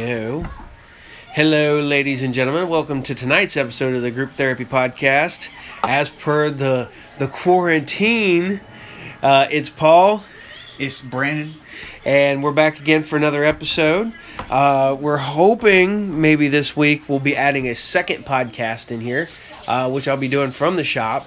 Hello. Hello, ladies and gentlemen. Welcome to tonight's episode of the Group Therapy Podcast. As per the quarantine, it's Paul. It's Brandon. And we're back again for another episode. We're hoping maybe this week we'll be adding a second podcast in here, which I'll be doing from the shop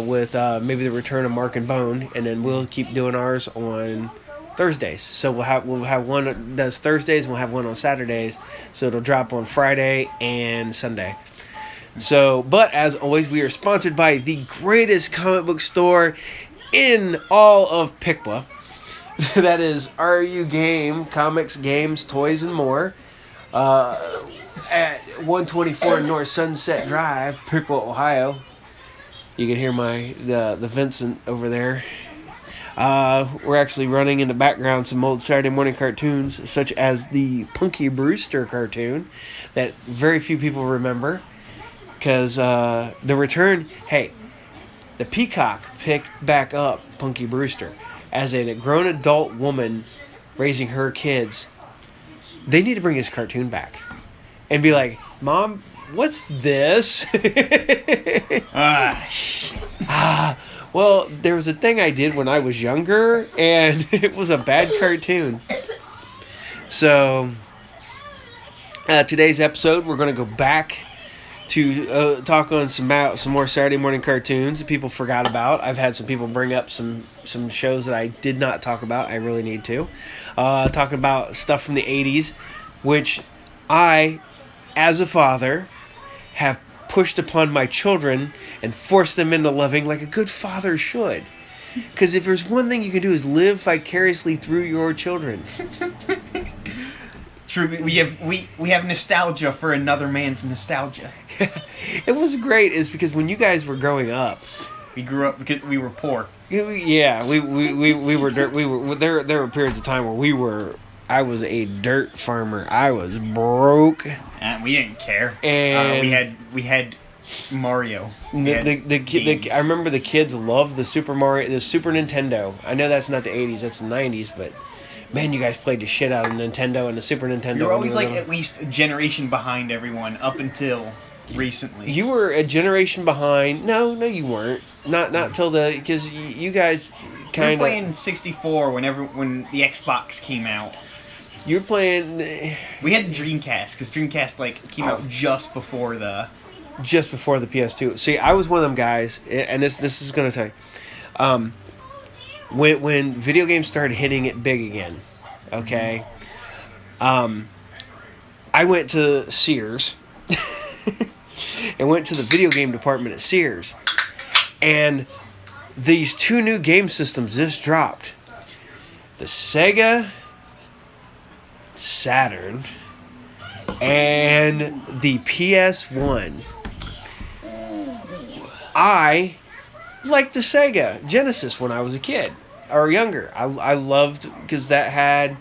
with maybe the return of Mark and Bone. And then we'll keep doing ours on Thursdays. So we'll have one that does Thursdays and we'll have one on Saturdays. So it'll drop on Friday and Sunday. So, but as always, we are sponsored by the greatest comic book store in all of Piqua. That is RU Game, Comics, Games, Toys, and More. At 124 North Sunset Drive, Piqua, Ohio. You can hear the Vincent over there. We're actually running in the background some old Saturday morning cartoons, such as the Punky Brewster cartoon that very few people remember. Because the return, the Peacock picked back up Punky Brewster as a grown adult woman raising her kids. They need to bring his cartoon back and be like, Mom, what's this? Well, there was a thing I did when I was younger, and it was a bad cartoon. So, today's episode, we're going to go back to talk on some more Saturday morning cartoons that people forgot about. I've had some people bring up some shows that I did not talk about. I really need to. Talking about stuff from the 80s, which I, as a father, have pushed upon my children and forced them into loving like a good father should. Because if there's one thing you can do is live vicariously through your children. Truly, we have nostalgia for another man's nostalgia. It was great is because when you guys were growing up, we grew up because we were poor. Yeah, we were dirt. We were there were periods of time where I was a dirt farmer. I was broke, and we didn't care. And we had Mario. I remember the kids loved the Super Nintendo. I know that's not the 80s, that's the 90s, but man, you guys played the shit out of Nintendo and the Super Nintendo. You were always like at least a generation behind everyone up until recently. You were a generation behind. No, you weren't. Not till because you guys kind of. We were playing 64 when the Xbox came out. You were playing. We had the Dreamcast because Dreamcast came out just before the PS2. See, I was one of them guys, and this is gonna tell you, when video games started hitting it big again, okay. I went to Sears, and went to the video game department at Sears, and these two new game systems just dropped: the Sega Saturn and the PS1. I liked the Sega Genesis when I was a kid or younger. I loved because that had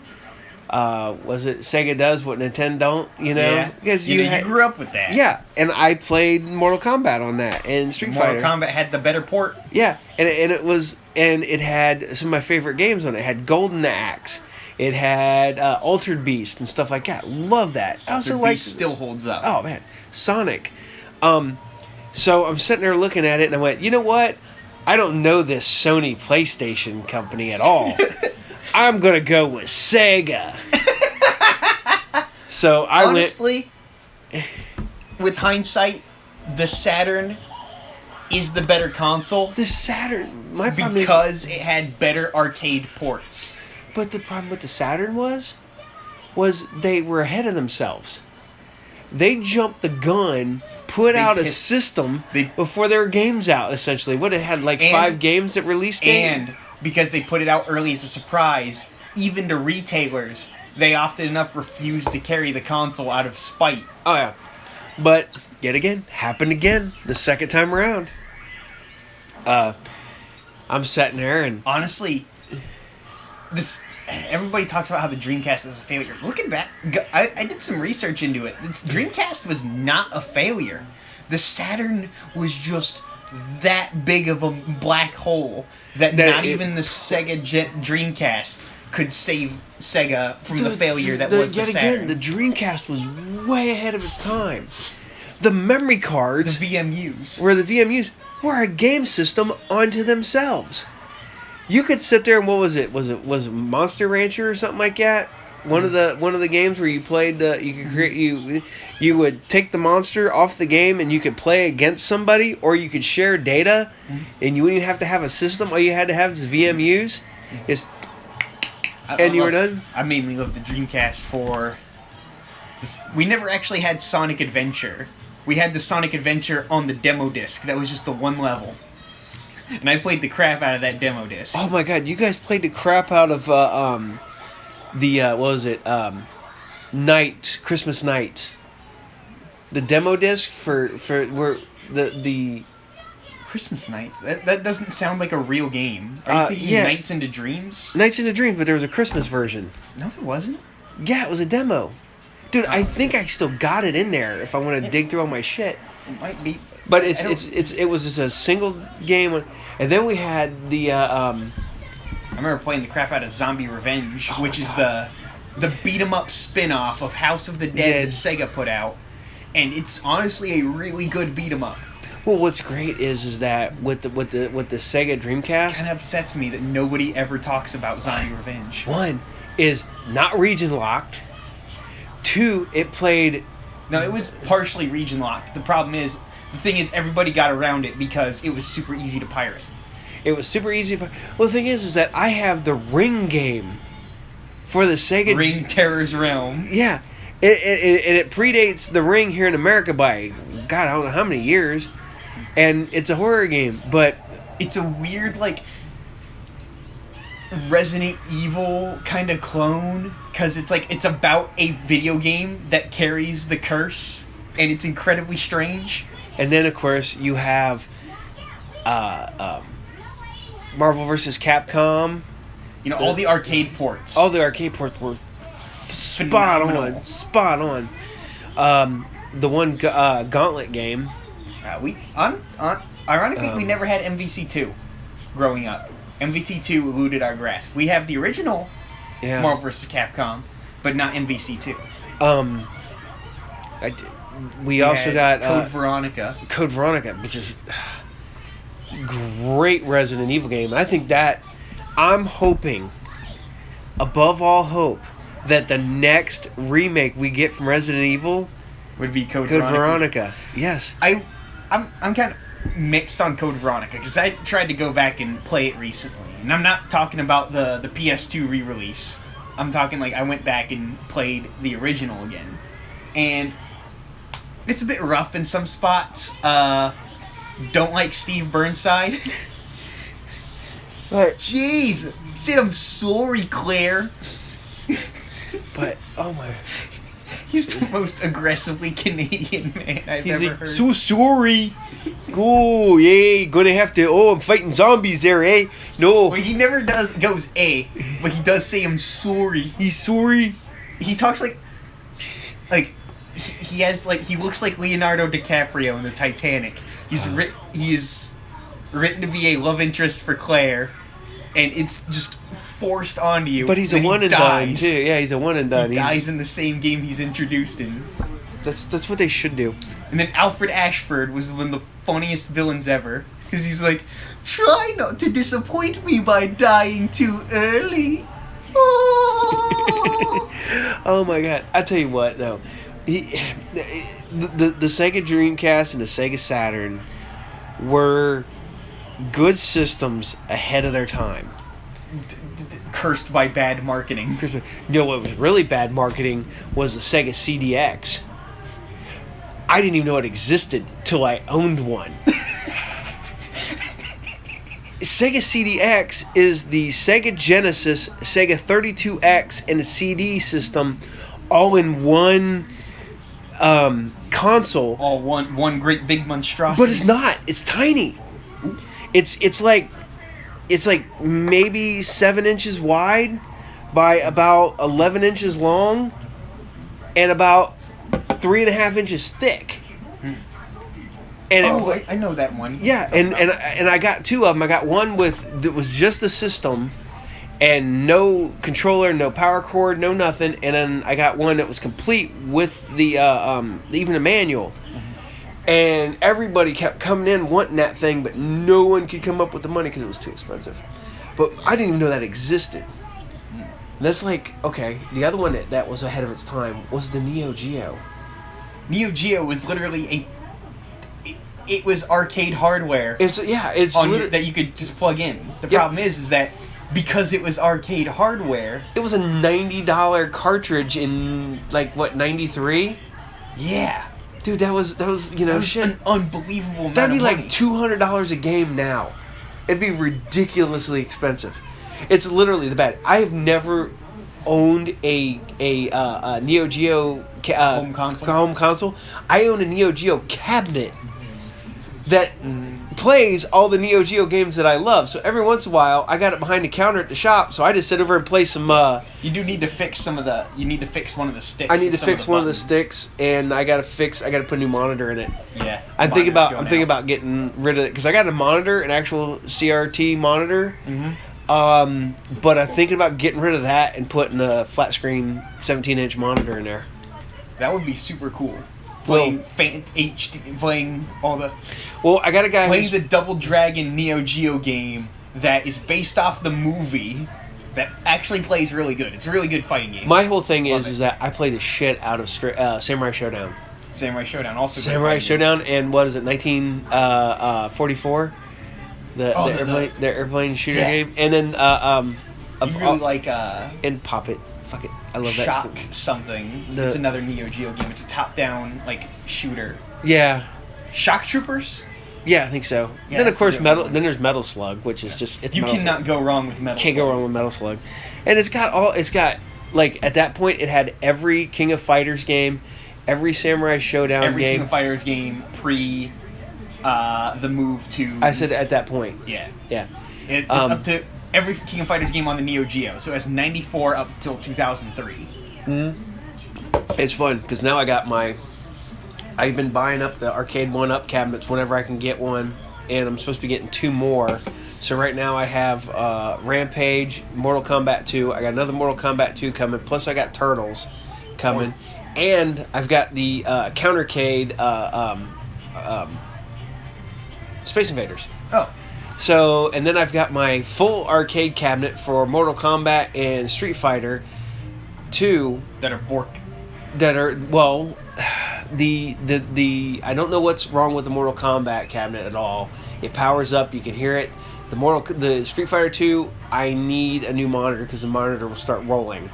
was it Sega does what Nintendo don't, Yeah. Because you grew up with that. Yeah, and I played Mortal Kombat on that and Street Fighter. Mortal Kombat had the better port. Yeah, and it had some of my favorite games on it. It had Golden Axe. It had Altered Beast and stuff like that. Love that. I also like still holds up. Oh man, Sonic. So I'm sitting there looking at it and I went, you know what? I don't know this Sony PlayStation company at all. I'm gonna go with Sega. So I honestly, with hindsight, the Saturn is the better console. The Saturn, my problem because it had better arcade ports. But the problem with the Saturn was they were ahead of themselves. They jumped the gun, put out a system before there were games out, essentially. What, it had 5 games that released it? And because they put it out early as a surprise, even to retailers, they often enough refused to carry the console out of spite. Oh, yeah. But, yet again, happened again the second time around. I'm sitting there and... Honestly... Everybody talks about how the Dreamcast is a failure. Looking back, I did some research into it. Dreamcast was not a failure. The Saturn was just that big of a black hole that even the Sega Dreamcast could save Sega from the failure that the was the Saturn. Again, the Dreamcast was way ahead of its time. The memory cards, the VMUs, were a game system unto themselves. You could sit there and what was it? Was it Monster Rancher or something like that? One of the games where you played you could create you would take the monster off the game and you could play against somebody, or you could share data, and you wouldn't even have to have a system. All you had to have is VMUs. You were done. I mainly love the Dreamcast for this. We never actually had Sonic Adventure. We had the Sonic Adventure on the demo disc. That was just the one level. And I played the crap out of that demo disc. Oh my god, you guys played the crap out of what was it? Christmas Night. The demo disc for where the Christmas Night. That doesn't sound like a real game. Are you thinking Nights into Dreams? Nights into Dreams, but there was a Christmas version. No, there wasn't. Yeah, it was a demo. Dude, I think I still got it in there if I want to dig through all my shit. It might be. But it was just a single game, and then we had the. I remember playing the crap out of Zombie Revenge, which is the beat 'em up spin-off of House of the Dead that Sega put out, and it's honestly a really good beat 'em up. Well, what's great is that with the Sega Dreamcast, it kind of upsets me that nobody ever talks about Zombie Revenge. One is not region locked. Two, it played. No, it was partially region locked. The thing is, everybody got around it because it was super easy to pirate. It was super easy. Well, the thing is that I have the Ring game for the Sega. Ring Terror's Realm. Yeah, it predates the Ring here in America by God, I don't know how many years, and it's a horror game, but it's a weird Resident Evil kind of clone, because it's about a video game that carries the curse, and it's incredibly strange. And then of course you have Marvel vs. Capcom. All the arcade ports. All the arcade ports were spot on. The one Gauntlet game. Ironically, we never had MVC2 growing up. MVC2 eluded our grasp. We have the original Marvel vs. Capcom, but not MVC2. We also got Code Veronica. Code Veronica, which is great Resident Evil game. And I think that I'm hoping, above all hope, that the next remake we get from Resident Evil would be Code Veronica. Yes. I'm kind of mixed on Code Veronica because I tried to go back and play it recently, and I'm not talking about the PS2 re-release. I'm talking I went back and played the original again, and it's a bit rough in some spots. Don't like Steve Burnside. But jeez, he said I'm sorry, Claire. But oh my. He's the most aggressively Canadian man I've ever heard. So sorry. Oh, yeah, gonna have to. Oh, I'm fighting zombies there, eh? No. Well, he never goes but he does say I'm sorry. He's sorry. He talks he looks like Leonardo DiCaprio in the Titanic. He is written to be a love interest for Claire, and it's just forced onto you. But he's a one and done too. Yeah, he's a one and done. He dies in the same game he's introduced in. That's what they should do. And then Alfred Ashford was one of the funniest villains ever, because he's like, try not to disappoint me by dying too early. Oh, oh my god! I tell you what though, the Sega Dreamcast and the Sega Saturn were good systems ahead of their time. Cursed by bad marketing. You know what was really bad marketing was the Sega CDX. I didn't even know it existed till I owned one. Sega CDX is the Sega Genesis, Sega 32X, and a CD system all in one console. All one great big monstrosity. But it's not. It's tiny. It's like maybe 7 inches wide by about 11 inches long and about 3.5 inches thick. And I know that one. Yeah, and I got two of them. I got one that was just the system, and no controller, no power cord, no nothing. And then I got one that was complete with the even a manual. And everybody kept coming in wanting that thing, but no one could come up with the money because it was too expensive. But I didn't even know that existed. And that's like, okay, the other one that was ahead of its time was the Neo Geo. Neo Geo was literally it was arcade hardware. It's that you could just plug in. The problem is that because it was arcade hardware, it was a $90 cartridge in like what, 93? Yeah. Dude, that was shit. An unbelievable amount. That'd be of like money. $200 a game now. It'd be ridiculously expensive. It's literally the bad. I have never owned a Neo Geo home console. I own a Neo Geo cabinet that plays all the Neo Geo games that I love. So every once in a while, I got it behind the counter at the shop. So I just sit over and play some. You do need to fix You need to fix one of the sticks. I need to fix one of the sticks, and I got to put a new monitor in it. Yeah. I'm thinking about getting rid of it because I got a monitor, an actual CRT monitor. But I'm thinking about getting rid of that and putting a flat screen 17-inch monitor in there. That would be super cool. Playing HD, playing all the. Well, I got a guy playing the Double Dragon Neo Geo game that is based off the movie that actually plays really good. It's a really good fighting game. My whole thing is that I play the shit out of Samurai Showdown. Samurai Showdown also. Samurai Showdown and what is it? 1944. The airplane shooter game, and then you really like and Pop It. Fuck it, I love that. Shock something. It's another Neo Geo game. It's a top-down like shooter. Yeah. Shock Troopers. Yeah, I think so. Yeah, then of course Then there's Metal Slug, which is just you cannot go wrong with Metal. Can't go wrong with Metal Slug, and it's got like at that point it had every King of Fighters game, every Samurai Showdown every game, King of Fighters game pre the move to. I said at that point. Yeah. Yeah. It's up to every King of Fighters game on the Neo Geo. So it's 94 up till 2003. It's fun because now I've been buying up the arcade 1-up cabinets whenever I can get one, and I'm supposed to be getting 2 more. So right now I have Rampage, Mortal Kombat 2. I got another Mortal Kombat 2 coming. Plus I got Turtles coming, and I've got the Countercade Space Invaders. Oh. So, and then I've got my full arcade cabinet for Mortal Kombat and Street Fighter 2 that are Bork. That are, well, the I don't know what's wrong with the Mortal Kombat cabinet at all. It powers up, you can hear it. The Street Fighter 2, I need a new monitor because the monitor will start rolling.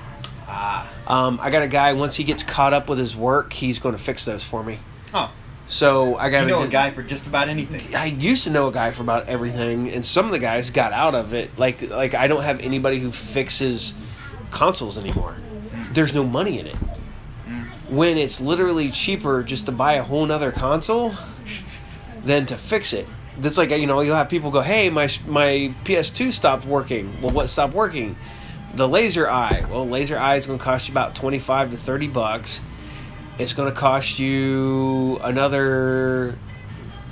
I got a guy, once he gets caught up with his work, he's going to fix those for me. Oh. So I got a guy for just about anything. I used to know a guy for about everything, and some of the guys got out of it. Like I don't have anybody who fixes consoles anymore. There's no money in it. When it's literally cheaper just to buy a whole nother console than to fix it. That's like, you'll have people go, "Hey, my PS2 stopped working." Well, what stopped working? The laser eye. Well, laser eye is going to cost you about $25 to $30. It's going to cost you another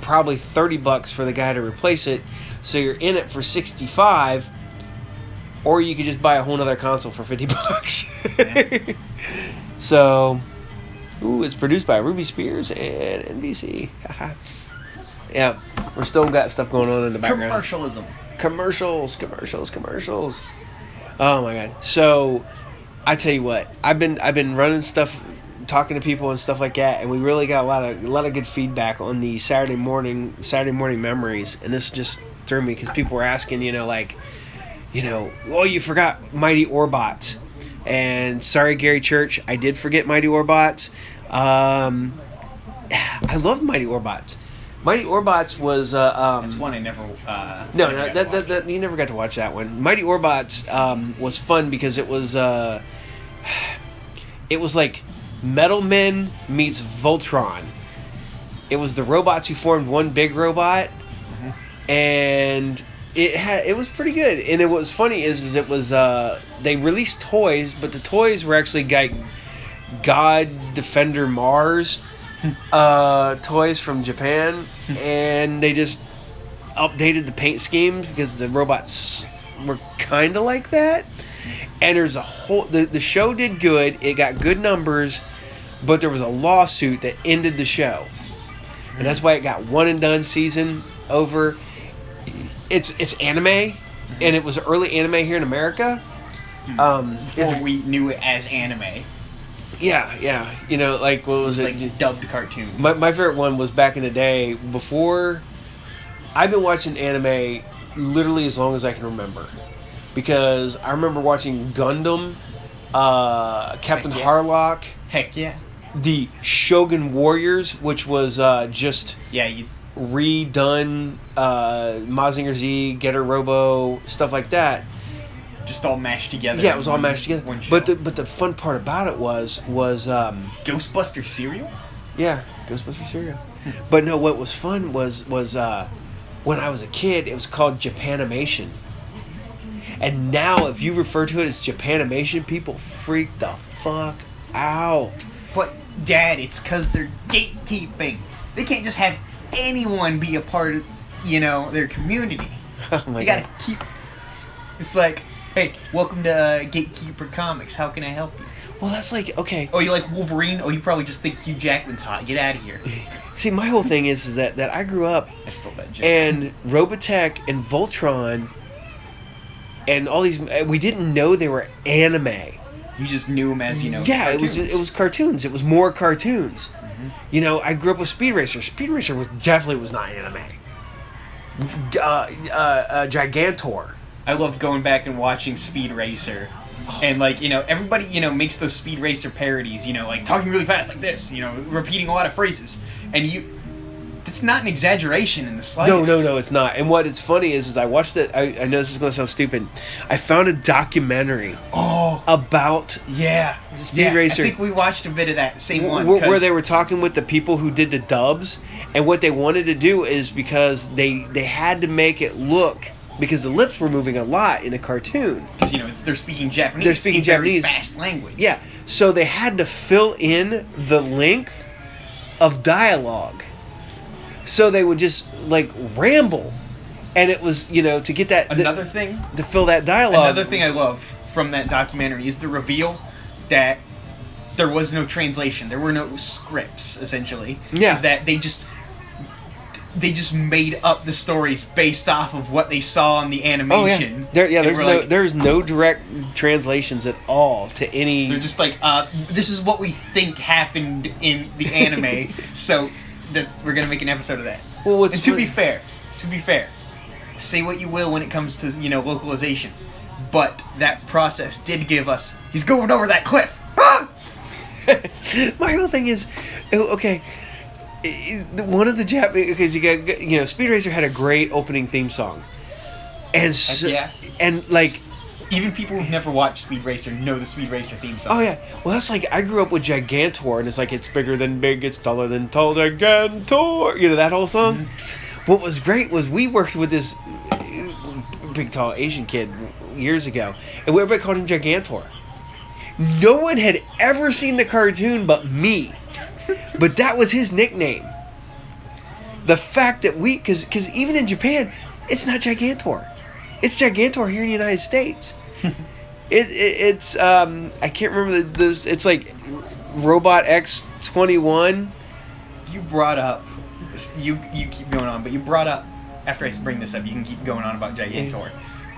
probably $30 for the guy to replace it. So you're in it for $65, or you could just buy a whole other console for $50. So, it's produced by Ruby Spears and NBC. Yeah, we're still got stuff going on in the background. Commercials. Oh my god. So, I tell you what, I've been running stuff, talking to people and stuff like that, and we really got a lot of good feedback on the Saturday morning memories, and this just threw me because people were asking, well, you forgot Mighty Orbots, and sorry, Gary Church, I did forget Mighty Orbots. I love Mighty Orbots. Mighty Orbots was that's one I never that you never got to watch that one. Mighty Orbots was fun because it was like Metal Men meets Voltron. It was the robots who formed one big robot, and it was pretty good. And what was funny is it was they released toys, but the toys were actually like God Defender Mars toys from Japan, and they just updated the paint schemes because the robots were kind of like that. And there's a whole the show did good. It got good numbers, but there was a lawsuit that ended the show, and that's why it got one and done season over. It's anime, and it was early anime here in America. Before we knew it as anime. Yeah. You know, like what was it? Like dubbed cartoon. My favorite one was back in the day before. I've been watching anime literally as long as I can remember. Because I remember watching Gundam, Captain Harlock. Heck yeah. The Shogun Warriors, which was just redone Mazinger Z, Getter Robo, stuff like that. Just all mashed together. Yeah, it was all mashed together. But the fun part about it was Ghostbuster cereal? Yeah, Ghostbuster cereal. But no, what was fun was when I was a kid, it was called Japanimation. And now, if you refer to it as Japanimation, people freak the fuck out. But, Dad, it's because they're gatekeeping. They can't just have anyone be a part of, their community. Oh my God. Gotta keep... It's like, hey, welcome to Gatekeeper Comics. How can I help you? Well, that's like, okay. Oh, you like Wolverine? Oh, you probably just think Hugh Jackman's hot. Get out of here. See, my whole thing is that I grew up... I stole that joke. And Robotech and Voltron... And all these, we didn't know they were anime. You just knew them as, Yeah, cartoons. it was cartoons. It was more cartoons. Mm-hmm. I grew up with Speed Racer. Speed Racer was not anime. Gigantor. I love going back and watching Speed Racer. And, everybody, makes those Speed Racer parodies, like talking really fast like this, repeating a lot of phrases. And it's not an exaggeration in the slightest. No, it's not. And what is funny is I watched it. I know this is going to sound stupid. I found a documentary about Speed Racer. I think we watched a bit of that same one. Where they were talking with the people who did the dubs. And what they wanted to do is because they had to make it look... Because the lips were moving a lot in a cartoon. Because, they're speaking Japanese. They're speaking Japanese. Very fast language. Yeah. So they had to fill in the length of dialogue. So they would just ramble, and it was to get that another thing to fill that dialogue. Another thing I love from that documentary is the reveal that there was no translation, there were no scripts. Essentially, is that they just made up the stories based off of what they saw in the animation. There's no direct translations at all to any. They're just like, this is what we think happened in the anime, so. We're gonna make an episode of that. Well, and to be fair, say what you will when it comes to localization, but that process did give us. He's going over that cliff. Ah! My whole thing is, okay. One of the Japanese, because you got Speed Racer had a great opening theme song, and even people who've never watched Speed Racer know the Speed Racer theme song. Oh, yeah. Well, that's like, I grew up with Gigantor, and it's like, it's bigger than big, it's taller than tall, Gigantor. That whole song? Mm-hmm. What was great was we worked with this big, tall Asian kid years ago, and everybody called him Gigantor. No one had ever seen the cartoon but me. But that was his nickname. The fact that because even in Japan, it's not Gigantor. It's Gigantor here in the United States. It's I can't remember this. It's like Robot X-21. You brought up, you keep going on, but you brought up, after I bring this up, you can keep going on about Gigantor.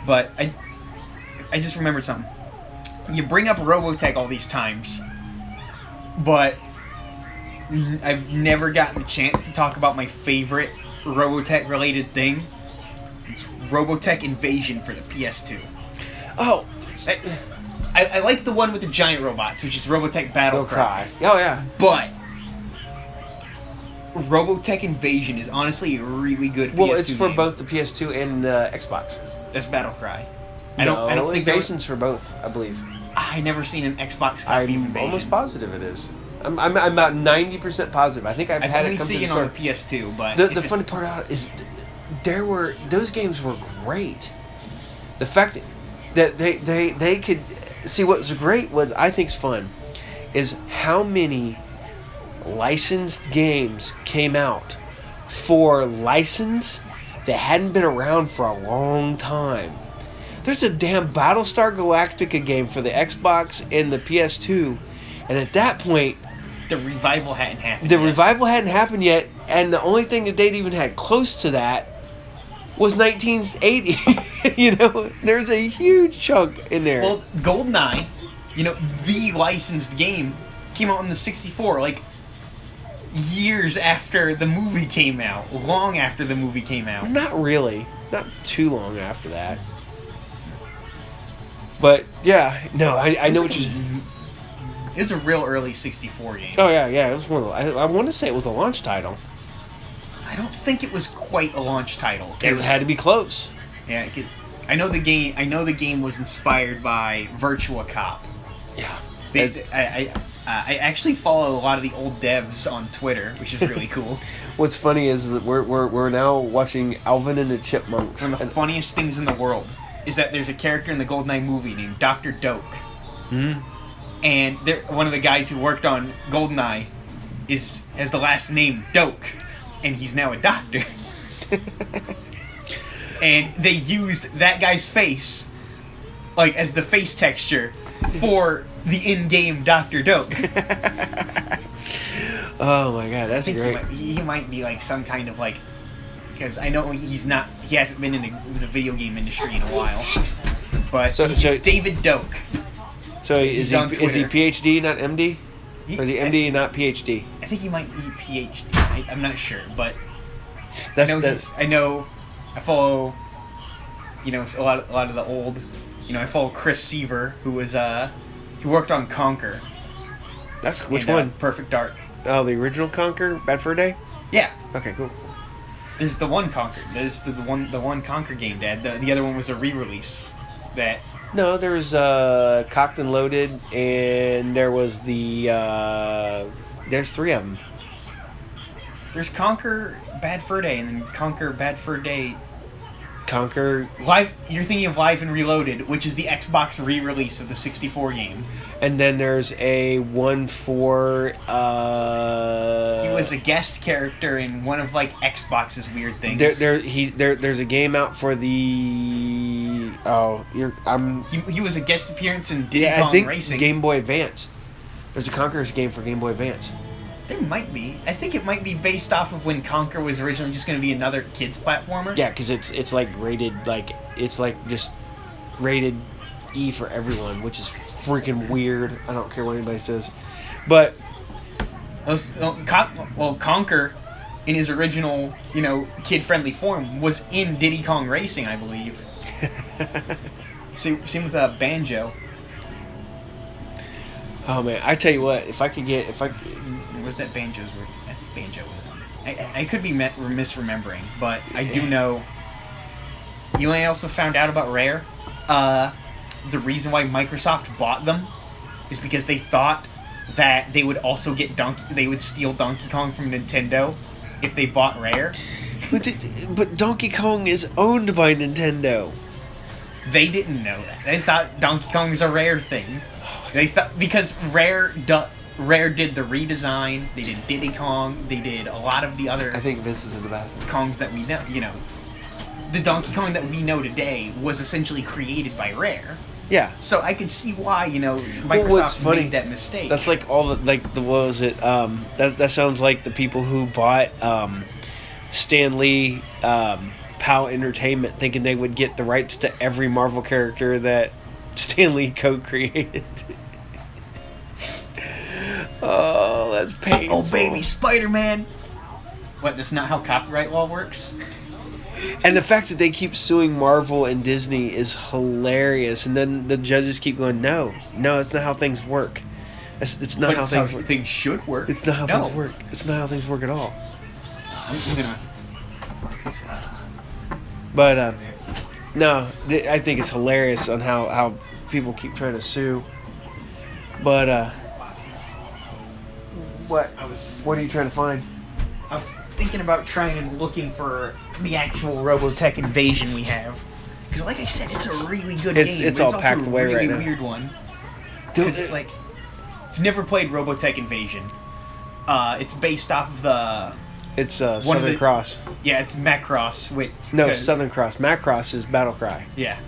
But I just remembered something. You bring up Robotech all these times, but I've never gotten the chance to talk about my favorite Robotech related thing. It's Robotech Invasion for the PS2. Oh, I like the one with the giant robots, which is Robotech Battle Cry. Oh yeah, but Robotech Invasion is honestly a really good PS2 Well, it's for game. both the PS2 and the Xbox. That's Battle Cry. I don't think Invasion's for both, I believe. I never seen an Xbox copy of I'm Invasion. almost positive it is. I'm about 90% positive. I think I've had it come to the store. on the PS2, but the funny part about it is those games were great. The fact that they could see what was great, what I think's fun, is how many licensed games came out for license that hadn't been around for a long time. There's a damn Battlestar Galactica game for the Xbox and the PS2, and at that point, the revival hadn't happened. Revival hadn't happened yet, and the only thing that they'd even had close to that was 1980. You know, there's a huge chunk in there. Well, GoldenEye, you know, the licensed game, came out in the 64, like years after the movie came out, long after the movie came out. Not really, not too long after that. But yeah, no, I know what you're. It was a real early 64 game. Oh yeah, it was one of the, I want to say it was a launch title. I don't think it was quite a launch title. It had to be close. Yeah, I know the game. I know the game was inspired by Virtua Cop. Yeah. I actually follow a lot of the old devs on Twitter, which is really cool. What's funny is that we're now watching Alvin and the Chipmunks. One of the funniest things in the world is that there's a character in the GoldenEye movie named Dr. Doak. Mm-hmm. And one of the guys who worked on GoldenEye has the last name Doak, and he's now a doctor. And they used that guy's face, like, as the face texture for the in-game Dr. Doak. Oh my god, that's great. He might be like some kind of like, because I know he hasn't been in the video game industry in a while. But it's David Doak. So is he PhD, not MD? Or is he MD, not PhD? I think he might be PhD. I'm not sure, but I follow, you know, a lot of the old, you know, I follow Chris Seaver, who worked on Conquer. That's which one? Perfect Dark. Oh, the original Conquer, Bad Fur Day. Yeah. Okay, cool. This is the one Conquer. This is the one Conquer game, Dad. The other one was a re-release. No, there was Cocked and Loaded, and there was there's 3 of them. There's Conquer Bad Fur Day, and then Conquer Bad Fur Day. Conquer Live. You're thinking of Live and Reloaded, which is the Xbox re-release of the 64 game. And then there's a one for. He was a guest character in one of like Xbox's weird things. There's a game out for the. He was a guest appearance in Diddy Kong Racing. Game Boy Advance. There's a Conquer's game for Game Boy Advance. There might be. I think it might be based off of when Conquer was originally just going to be another kids platformer. Yeah, because it's like rated just rated E for everyone, which is freaking weird. I don't care what anybody says, but Conquer, in his original, you know, kid-friendly form, was in Diddy Kong Racing, I believe. Same with Banjo. Oh man, I tell you what, where's that Banjo's word? I think Banjo was. I could be misremembering, but I do know. You know, I also found out about Rare. The reason why Microsoft bought them is because they thought that they would also get they would steal Donkey Kong from Nintendo if they bought Rare. But Donkey Kong is owned by Nintendo. They didn't know that. They thought Donkey Kong's a Rare thing. They thought because Rare did the redesign. They did Diddy Kong. They did a lot of the other. I think Vince is in the bathroom. Kongs that we know. You know, the Donkey Kong that we know today was essentially created by Rare. Yeah. So I could see why, you know, Microsoft made that mistake. That's like all the what was it? That sounds like the people who bought Stan Lee POW Entertainment, thinking they would get the rights to every Marvel character that Stan Lee co-created. Oh, that's painful. Oh, baby, Spider-Man. What? That's not how copyright law works. And the fact that they keep suing Marvel and Disney is hilarious. And then the judges keep going, no, that's not how things work. It's not how things work. Things should work. It's not how things work. It's not how things work at all. But no, I think it's hilarious on how people keep trying to sue. But what are you trying to find? I was thinking about trying and looking for the actual Robotech Invasion we have, because like I said, it's a really good game. It's all packed away right now. It's also a really weird one. Because like, if you've never played Robotech Invasion, it's based off of the. It's Southern Cross. Yeah, it's Macross. No, Southern Cross. Macross is Battlecry. Yeah.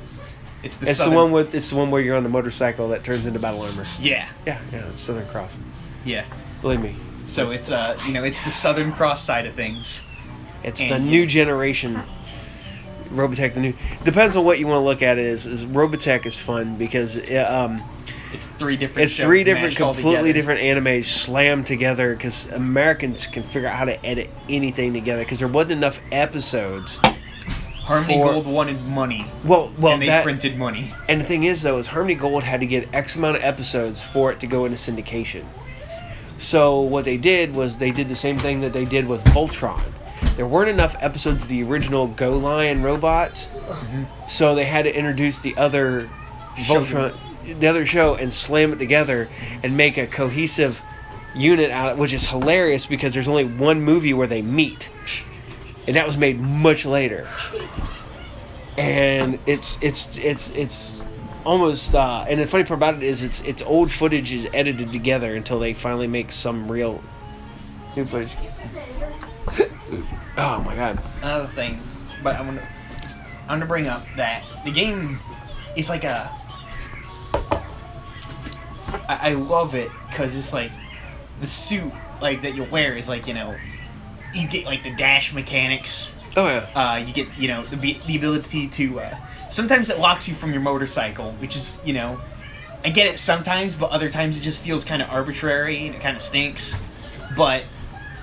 It's the It's Southern... the one where you're on the motorcycle that turns into battle armor. Yeah. Yeah, it's Southern Cross. Yeah. Believe me. So it's it's the Southern Cross side of things. It's the new generation. Robotech, the new... Depends on what you want to look at it is Robotech is fun because it's three different shows three different, mashed all completely together. different animes slammed together because Americans can figure out how to edit anything together because there wasn't enough episodes. Harmony Gold wanted money. Well, and they printed money. And the thing is, though, is Harmony Gold had to get X amount of episodes for it to go into syndication. So what they did was they did the same thing that they did with Voltron. There weren't enough episodes of the original Go Lion robots, so they had to introduce the other Voltron, the other show, and slam it together and make a cohesive unit out of it, which is hilarious because there's only one movie where they meet, and that was made much later. And it's almost and the funny part about it is it's old footage is edited together until they finally make some real new footage. Oh my god. Another thing, but I'm gonna bring up that the game is like I love it because it's like the suit like that you wear is like you get like the dash mechanics. Oh yeah. You get the ability to sometimes it locks you from your motorcycle, which is I get it sometimes, but other times it just feels kind of arbitrary and it kind of stinks. But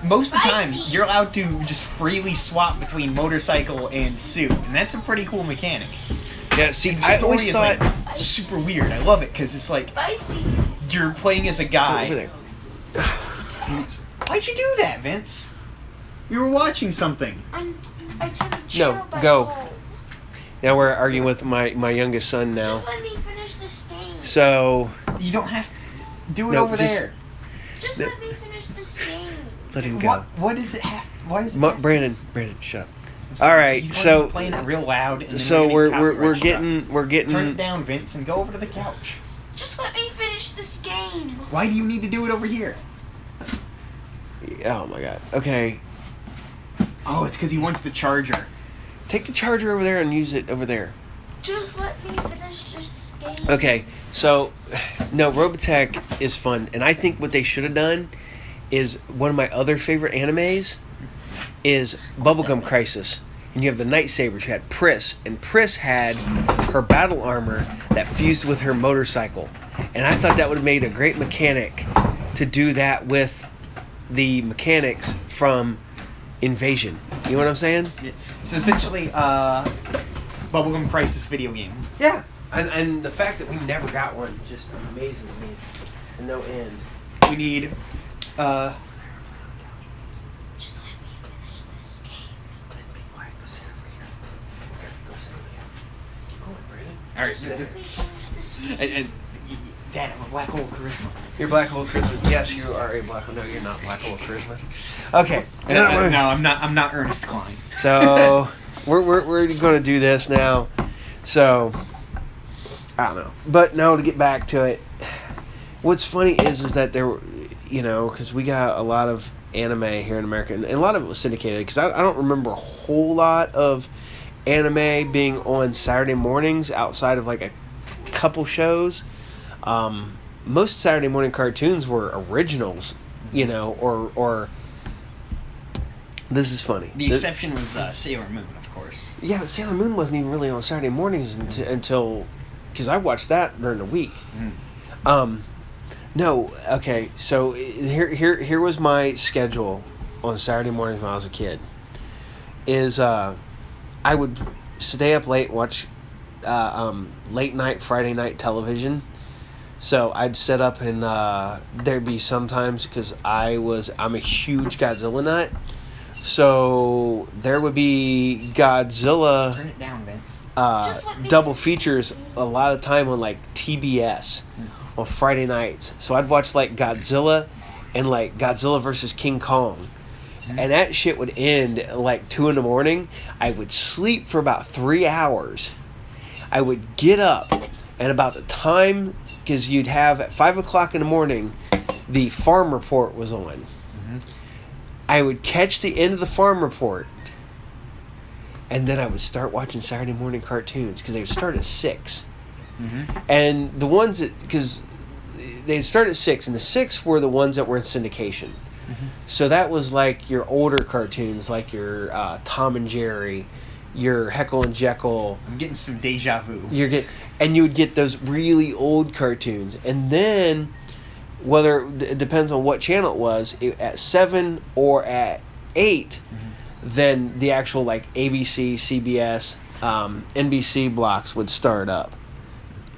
most of the time, you're allowed to just freely swap between motorcycle and suit, and that's a pretty cool mechanic. Yeah, see, The I story always is thought... like super weird. I love it because it's like you're playing as a guy. Over there. Why'd you do that, Vince? You were watching something. I tried to chill, No, but go. no. Now we're arguing with my youngest son now. Just let me finish this game. So, You don't have to do it No, over just- there. Just let me finish this game. let him go. What does it have? Why does it? Brandon, shut up. All right, He's going to so be playing it real loud. And then so we're we're gonna get getting Turn it down, Vince, and go over to the couch. Just let me finish this game. Why do you need to do it over here? Oh my god. Okay, Oh, it's because he wants the charger. take the charger over there and use it over there. Just let me finish this game. Okay, so no, Robotech is fun, and I think what they should have done is one of my other favorite animes is Bubblegum Crisis. And you have the Night Sabers. You had Pris, and Pris had her battle armor that fused with her motorcycle. And I thought that would have made a great mechanic to do that with the mechanics from Invasion. You know what I'm saying? So essentially, Bubblegum Crisis video game. Yeah. And the fact that we never got one just amazes me to no end. We need. Just let me finish this game. Be quiet. Go sit over here. Go sit over here. Keep going, Brandon. All right. Just let me finish this game. And Dad, I'm a black hole charisma. You're Black Hole Charisma. Yes, you are a Black Hole. No, you're not Black Hole Charisma. Okay. No, I'm not. I'm not Ernest Klein. So we're going to do this now. So I don't know, but now to get back to it, what's funny is that there, because we got a lot of anime here in America, and a lot of it was syndicated. Because I don't remember a whole lot of anime being on Saturday mornings outside of like a couple shows. Most Saturday morning cartoons were originals, or this is funny. The exception was Sailor Moon, of course. Yeah, but Sailor Moon wasn't even really on Saturday mornings until because I watched that during the week. No, okay. So here was my schedule on Saturday mornings when I was a kid. I would stay up late and watch late night Friday night television. So I'd set up and there'd be sometimes because I'm a huge Godzilla nut. So there would be Godzilla Turn it down, Vince. double features a lot of time on like TBS on Friday nights. So I'd watch like Godzilla and like Godzilla versus King Kong. And that shit would end at like 2 a.m. I would sleep for about 3 hours. I would get up and about the time, because you'd have at 5 o'clock in the morning, the farm report was on. I would catch the end of the farm report, and then I would start watching Saturday morning cartoons because they would start at 6. And the ones that, because they started at 6, and the 6 were the ones that were in syndication. So that was like your older cartoons, like your Tom and Jerry, your Heckle and Jekyll. I'm getting some deja vu. And you would get those really old cartoons, and then whether it depends on what channel it was, at 7 or at 8, then the actual like ABC, CBS, NBC blocks would start up.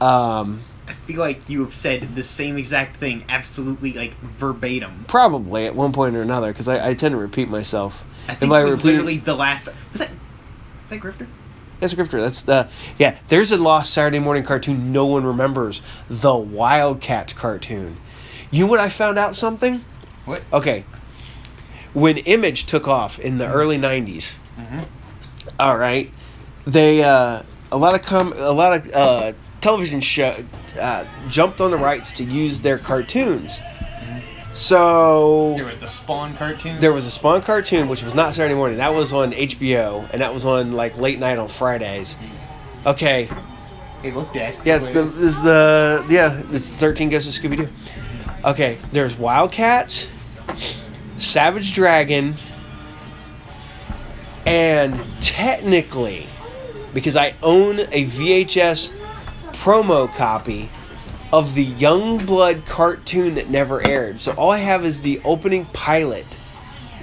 I feel like you have said the same exact thing, absolutely like verbatim. Probably at one point or another, because I tend to repeat myself. I think it was literally the last. Was that Grifter? That's a Grifter. That's there's a lost Saturday morning cartoon no one remembers. The Wildcat cartoon. You know what I found out something? What? Okay. When Image took off in the early 90s, all right, they a lot of television show jumped on the rights to use their cartoons. So there was the Spawn cartoon. There was a Spawn cartoon, which was not Saturday morning. That was on HBO, and that was on like late night on Fridays. Okay. Hey, look, Dad. Yes, it's 13 Ghosts of Scooby Doo. Okay, there's Wildcats, Savage Dragon, and technically, because I own a VHS promo copy of the Youngblood cartoon that never aired. So all I have is the opening pilot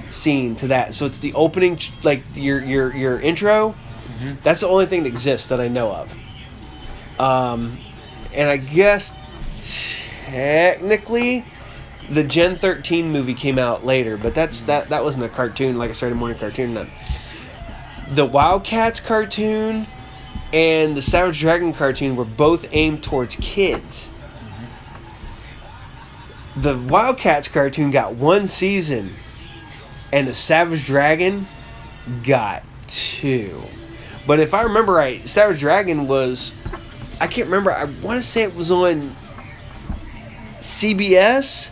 scene to that. So it's the opening, like your intro. That's the only thing that exists that I know of. And I guess technically the Gen 13 movie came out later, but that wasn't a cartoon, like a Saturday morning cartoon. The Wildcats cartoon and the Savage Dragon cartoon were both aimed towards kids. The Wildcats cartoon got 1 season, and the Savage Dragon got 2. But if I remember right, Savage Dragon was, I can't remember, I want to say it was on CBS,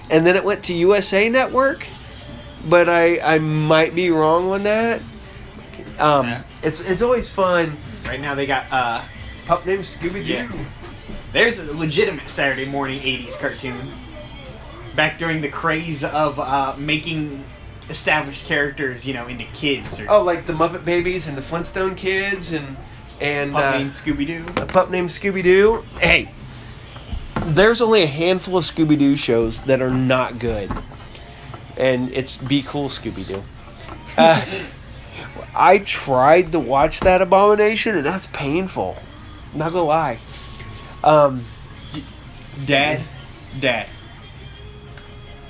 and then it went to USA Network, but I might be wrong on that. It's always fun. Right now they got Pup named Scooby-Doo. Yeah. There's a legitimate Saturday morning 80s cartoon. Back during the craze of making established characters, into kids. Or Like the Muppet Babies and the Flintstone Kids and Pup named Scooby-Doo. A Pup Named Scooby-Doo. Hey, there's only a handful of Scooby-Doo shows that are not good. And it's Be Cool Scooby-Doo. I tried to watch that abomination, and that's painful. Not gonna lie. Dad,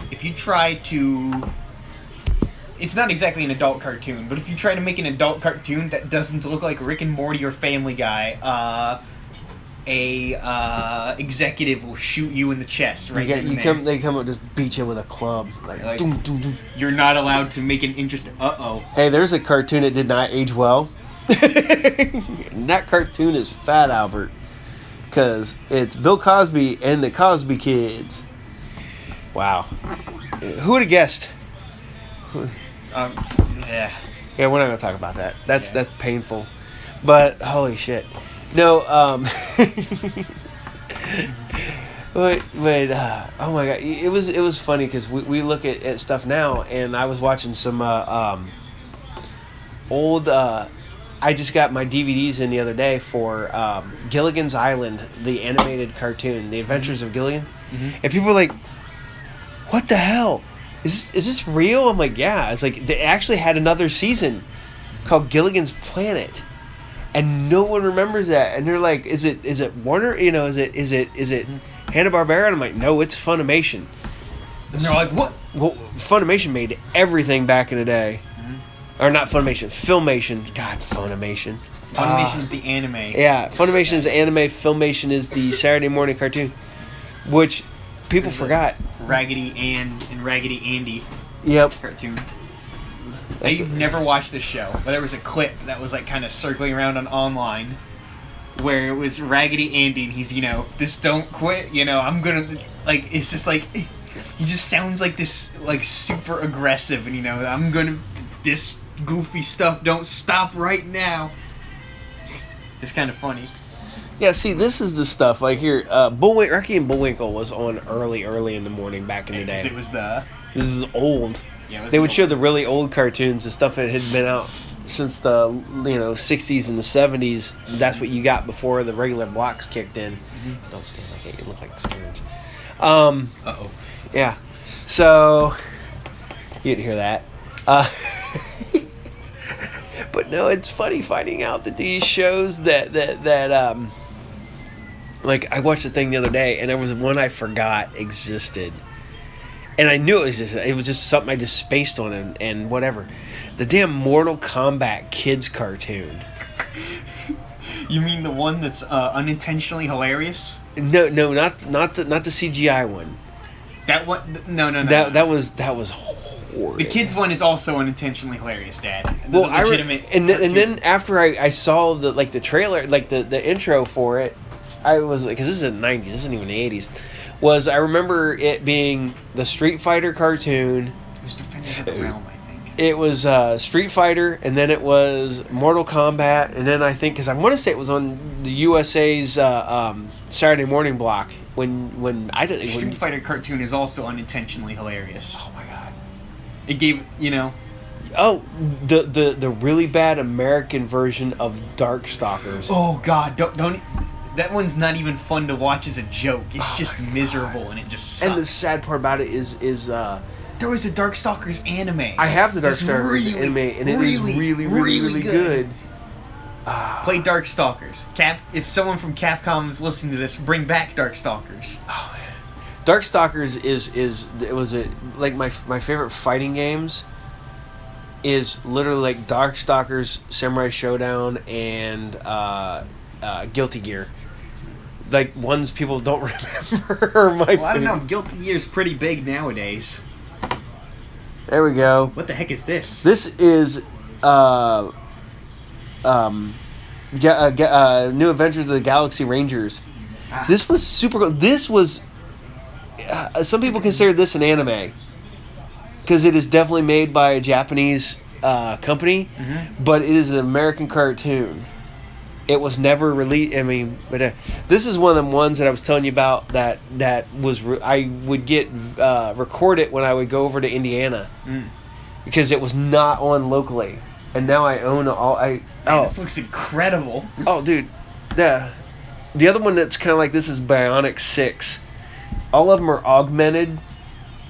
if you try to... It's not exactly an adult cartoon, but if you try to make an adult cartoon that doesn't look like Rick and Morty or Family Guy, a executive will shoot you in the chest right then and there. They come up and just beat you with a club. Like doom, doom, doom. You're not allowed to make an interest... Hey, there's a cartoon that did not age well. And that cartoon is Fat Albert. Because it's Bill Cosby and the Cosby Kids. Wow. Who would have guessed? Yeah. Yeah, we're not going to talk about that. That's painful. But, holy shit. No, but oh my god, it was funny because we look at stuff now, and I was watching some old. I just got my DVDs in the other day for Gilligan's Island, the animated cartoon, The Adventures of Gilligan, and people were like, "What the hell? Is this real?" I'm like, "Yeah." It's like they actually had another season called Gilligan's Planet. And no one remembers that, and they're like, "Is it Warner? Is it Hanna-Barbera?" And I'm like, "No, it's Funimation." And they're like, "What?" Well, Funimation made everything back in the day, or not Funimation, Filmation. God, Funimation. Funimation is the anime. Yeah, Funimation is the anime. Filmation is the Saturday morning cartoon, which people forgot. Raggedy Ann and Raggedy Andy. Yep. Cartoon. You've never watched this show, but there was a clip that was like kind of circling around on online where it was Raggedy Andy and he's, this don't quit, I'm gonna, like, it's just like, he just sounds like this, like, super aggressive and, I'm gonna, this goofy stuff don't stop right now. It's kind of funny. Yeah, see, this is the stuff like here. Rocky and Bullwinkle was on early in the morning back in the Because day. it was the... This is old. Yeah, it was They the would show old- the really old cartoons, the stuff that had been out since the 60s and the 70s. That's what you got before the regular blocks kicked in. Don't stand like it. You look like a Scrooge. Uh-oh. Yeah. So you didn't hear that. But no, it's funny finding out that these shows that like I watched a thing the other day and there was one I forgot existed. And I knew it was just something I just spaced on and whatever. The damn Mortal Kombat kids cartoon. You mean the one that's unintentionally hilarious? No, not the CGI one. That one? No. That was horrid. The kids one is also unintentionally hilarious, Dad. Well, legitimate. and then after I saw the trailer, like the intro for it, I was like, because this is in the 90s, this isn't even the 80s. I remember it being the Street Fighter cartoon. It was Defenders of the Realm, I think. It was Street Fighter, and then it was Mortal Kombat, and then I think, because I want to say it was on the USA's Saturday morning block when I didn't. Street Fighter cartoon is also unintentionally hilarious. Oh my god! It gave Oh, the really bad American version of Darkstalkers. Oh God! Don't. That one's not even fun to watch as a joke. It's just miserable, and it just sucks. And the sad part about it is there was a Darkstalkers anime. I have the It's Darkstalkers anime, and it is really good. Play Darkstalkers. If someone from Capcom is listening to this, bring back Darkstalkers. Oh man, Darkstalkers like my favorite fighting games. Is literally like Darkstalkers, Samurai Showdown, and Guilty Gear. Like ones people don't remember. I don't know. Guilty Gear's pretty big nowadays. There we go. What the heck is this? This is New Adventures of the Galaxy Rangers. This was super cool. This was some people consider this an anime because it is definitely made by a Japanese company, but it is an American cartoon. It was never released. I mean, but this is one of them ones that I was telling you about that was I would get record it when I would go over to Indiana because it was not on locally, and now I own all. Man, this looks incredible. Oh, dude, the other one that's kind of like this is Bionic 6. All of them are augmented,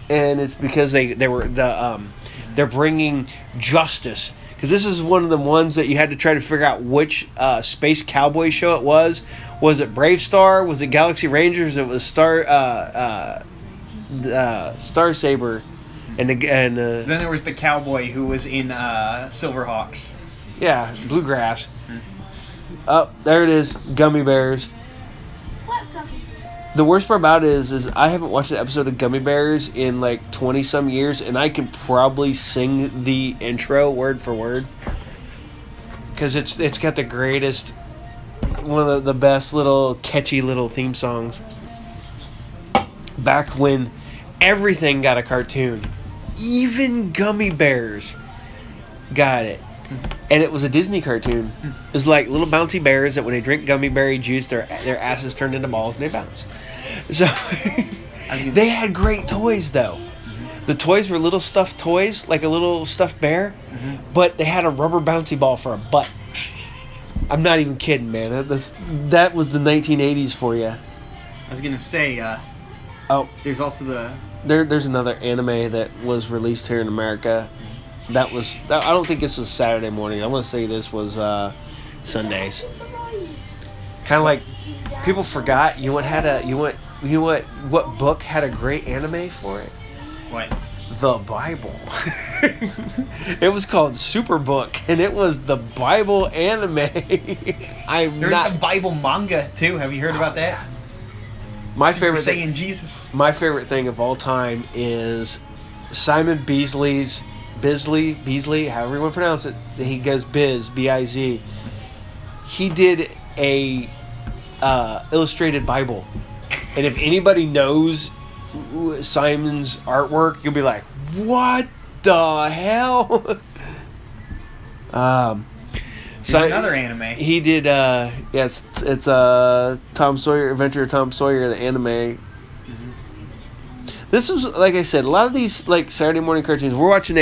and it's because they're bringing justice. Because this is one of the ones that you had to try to figure out which space cowboy show it was. Was it Brave Star? Was it Galaxy Rangers? It was Star Saber, and then there was the cowboy who was in Silverhawks. Yeah, Bluegrass. Oh, there it is, Gummy Bears. What gummy? The worst part about it is I haven't watched an episode of Gummy Bears in like 20 some years, and I can probably sing the intro word for word because it's got the greatest, one of the best little catchy little theme songs. Back when everything got a cartoon, even Gummy Bears got it. And it was a Disney cartoon. It was like little bouncy bears that when they drink gummy berry juice, their asses turned into balls and they bounce. So they had great toys though. The toys were little stuffed toys, like a little stuffed bear, but they had a rubber bouncy ball for a butt. I'm not even kidding, man. That was the 1980s for you. I was gonna say, there's also there's another anime that was released here in America. I don't think this was Saturday morning. I want to say this was Sundays. Kind of like people forgot. What book had a great anime for it? What? The Bible. It was called Superbook, and it was the Bible anime. There's the Bible manga too. Have you heard about that? My Super favorite Saiyan Jesus. My favorite thing of all time is Simon Beasley, however you want to pronounce it. He goes Biz, B-I-Z. He did a illustrated Bible, and if anybody knows Simon's artwork, you'll be like, "What the hell?" another anime. He did. Yes, it's Tom Sawyer, Adventure of Tom Sawyer, the anime. This was, like I said, a lot of these like Saturday morning cartoons. We're watching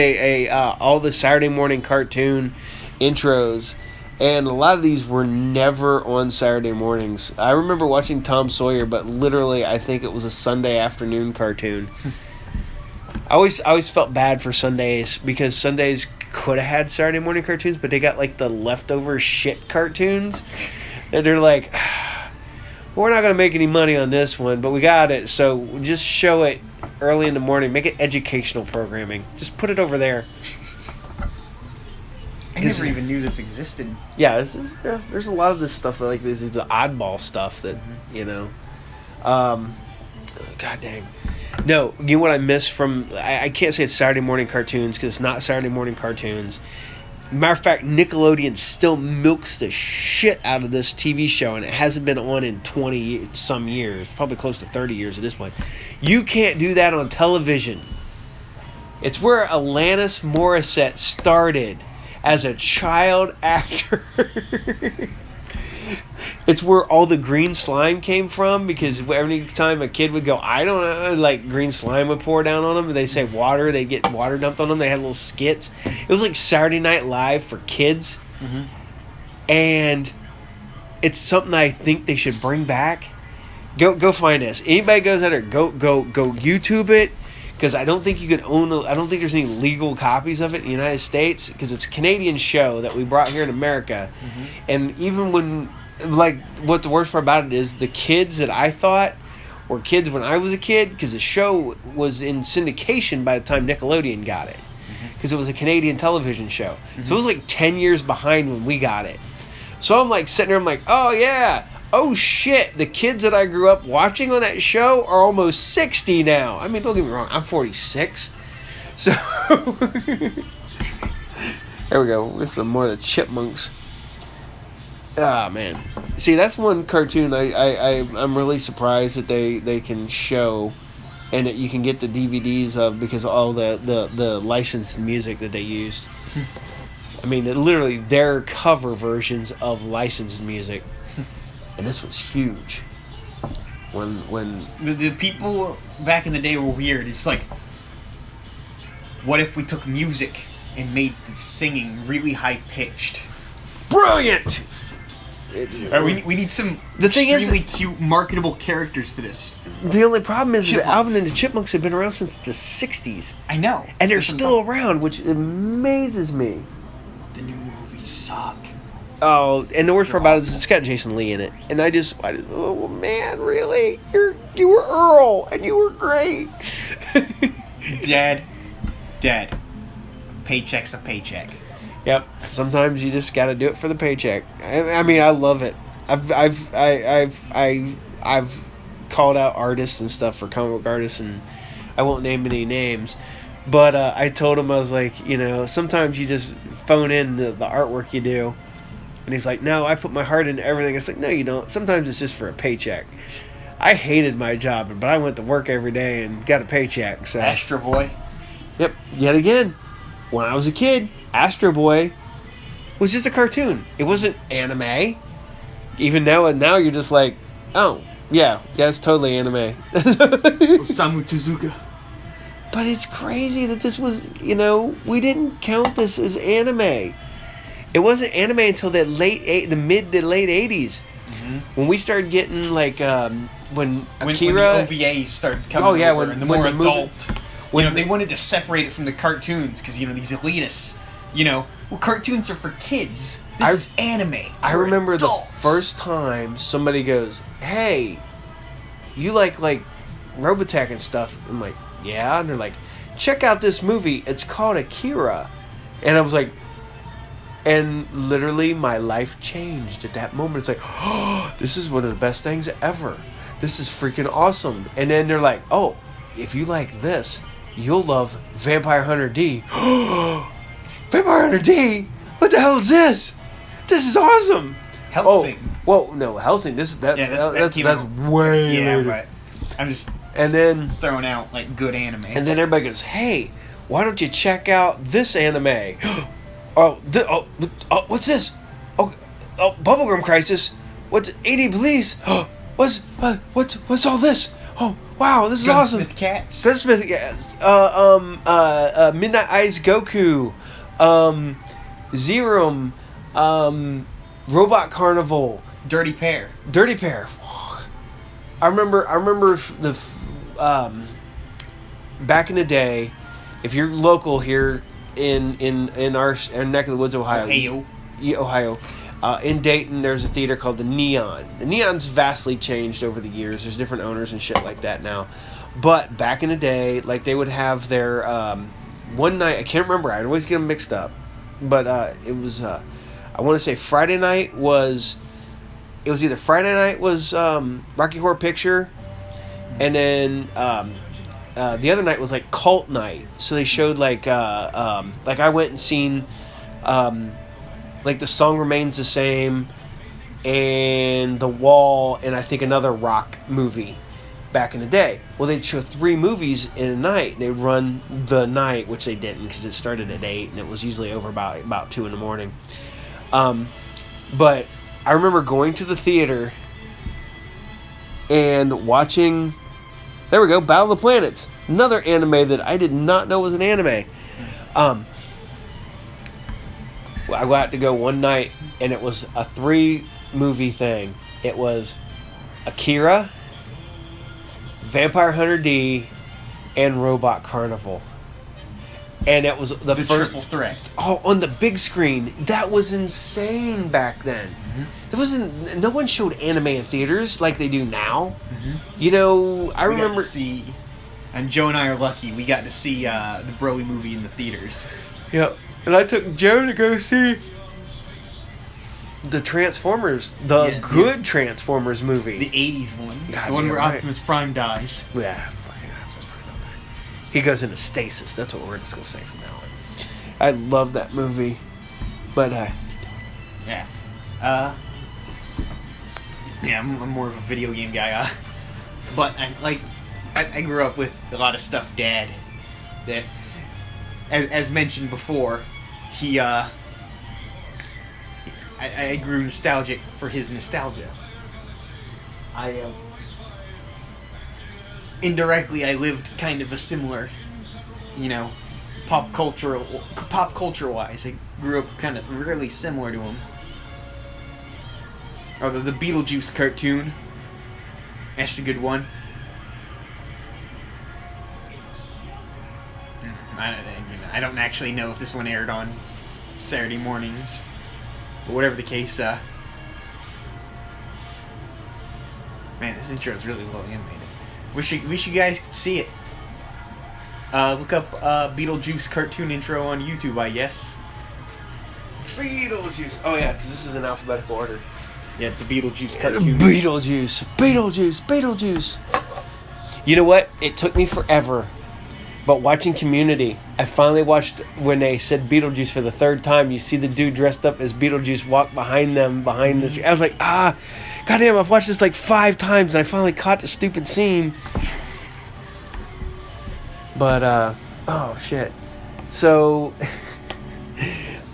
all the Saturday morning cartoon intros, and a lot of these were never on Saturday mornings. I remember watching Tom Sawyer, but literally, I think it was a Sunday afternoon cartoon. I always felt bad for Sundays because Sundays could have had Saturday morning cartoons, but they got like the leftover shit cartoons, and they're like, we're not gonna make any money on this one, but we got it, so just show it early in the morning. Make it educational programming. Just put it over there. I never even knew this existed. Yeah, there's a lot of this stuff like this is the oddball stuff that God dang. No, you know what I miss from I can't say it's Saturday morning cartoons because it's not Saturday morning cartoons. Matter of fact, Nickelodeon still milks the shit out of this TV show, and it hasn't been on in 20 some years, probably close to 30 years at this point. You can't do that on television. It's where Alanis Morissette started as a child actor. It's where all the green slime came from, because every time a kid would go, I don't know, like green slime would pour down on them, and they say water, they get water dumped on them. They had little skits. It was like Saturday Night Live for kids, and it's something I think they should bring back. Go find this. Anybody goes out there, go YouTube it, because I don't think you can I don't think there's any legal copies of it in the United States, because it's a Canadian show that we brought here in America, and even when. Like, what the worst part about it is the kids that I thought were kids when I was a kid, because the show was in syndication by the time Nickelodeon got it, because it was a Canadian television show. So it was like 10 years behind when we got it. So I'm like sitting there, I'm like, oh yeah, oh shit, the kids that I grew up watching on that show are almost 60 now. I mean, don't get me wrong, I'm 46. So there we go, with some more of the Chipmunks. Ah, man. See, that's one cartoon I'm really surprised that they can show and that you can get the DVDs of, because of all the licensed music that they used. I mean, literally, they're cover versions of licensed music. And this was huge. When the people back in the day were weird. It's like, what if we took music and made the singing really high-pitched? Brilliant! We need some extremely cute, marketable characters for this. The only problem is that Chipmunks. Alvin and the Chipmunks have been around since the 60s. I know. And they're still around, which amazes me. The new movies suck. Oh, and the worst part about it is it's got Jason Lee in it. And I just oh man, really? You were Earl, and you were great. Dad. Paycheck's a paycheck. Yep. Sometimes you just got to do it for the paycheck. I mean, I love it. I've called out artists and stuff for comic book artists, and I won't name any names, but I told him, I was like, sometimes you just phone in the artwork you do, and he's like, no, I put my heart into everything. It's like, no, you don't. Sometimes it's just for a paycheck. I hated my job, but I went to work every day and got a paycheck. So Astro Boy. Yep. Yet again, when I was a kid, Astro Boy was just a cartoon. It wasn't anime. Even now you're just like, oh, yeah, it's totally anime. Osamu Tezuka. But it's crazy that this was, we didn't count this as anime. It wasn't anime until the mid to late 80s. When we started getting, like, when Akira... When the OVAs started coming over, and the more adult... they wanted to separate it from the cartoons, because, these elitists... cartoons are for kids. This is anime. I remember adults. The first time somebody goes, hey, you like Robotech and stuff? I'm like, yeah. And they're like, check out this movie. It's called Akira. And I was like, and literally my life changed at that moment. It's like, oh, this is one of the best things ever. This is freaking awesome. And then they're like, oh, if you like this, you'll love Vampire Hunter D. Vampire Hunter D? What the hell is this? This is awesome. Hellsing. Oh, whoa, no, Hellsing. That's way later. But I'm just throwing out like good anime. And then everybody goes, hey, why don't you check out this anime? What's this? Oh, bubblegum crisis. What's 80 police? What's all this? Oh, wow, this is awesome. Gunsmith Cats. Gunsmith, yes. Midnight Eyes Goku, Zerum, Robot Carnival, Dirty Pair. I remember back in the day, if you're local here in our neck of the woods, Ohio. In Dayton, there's a theater called the Neon. The Neon's vastly changed over the years. There's different owners and shit like that now. But back in the day, like, they would have their one night. I can't remember. I'd always get them mixed up. But it was I want to say Friday night was. It was either Friday night was Rocky Horror Picture, and then the other night was like Cult Night. So they showed like I went and seen like The Song Remains the Same, and The Wall, and I think another rock movie back in the day. Well, they'd show 3 movies in a night. They'd run the night, which they didn't because it started at 8 and it was usually over about 2 in the morning. But I remember going to the theater and watching, there we go, Battle of the Planets. Another anime that I did not know was an anime. I got to go one night, and it was a 3-movie thing. It was Akira, Vampire Hunter D, and Robot Carnival. And it was the first triple threat. Oh, on the big screen. That was insane back then. Mm-hmm. No one showed anime in theaters like they do now. Mm-hmm. You know, I remember. And Joe and I are lucky. We got to see the Broly movie in the theaters. Yeah, and I took Joe to go see the Transformers, good Transformers movie. The 80s one. God, the one where right. Optimus Prime dies. Yeah, fucking Optimus Prime don't die. He goes into stasis. That's what we're just going to say from now on. I love that movie. But, yeah. I'm more of a video game guy. But, I grew up with a lot of stuff Dad that, as mentioned before, I grew nostalgic for his nostalgia. Indirectly, I lived kind of a similar, pop culture wise. I grew up kind of really similar to him. Or the Beetlejuice cartoon. That's a good one. I don't actually know if this one aired on Saturday mornings. But whatever the case, man, this intro is really well animated. Wish you guys could see it. Look up Beetlejuice cartoon intro on YouTube, I guess. Beetlejuice. Oh, yeah, because this is in alphabetical order. Yeah, it's the Beetlejuice cartoon. Beetlejuice. You know what? It took me forever. But watching Community, I finally watched when they said Beetlejuice for the 3rd time. You see the dude dressed up as Beetlejuice walk behind this. I was like, goddamn, I've watched this like 5 times and I finally caught the stupid scene. But, oh shit. So,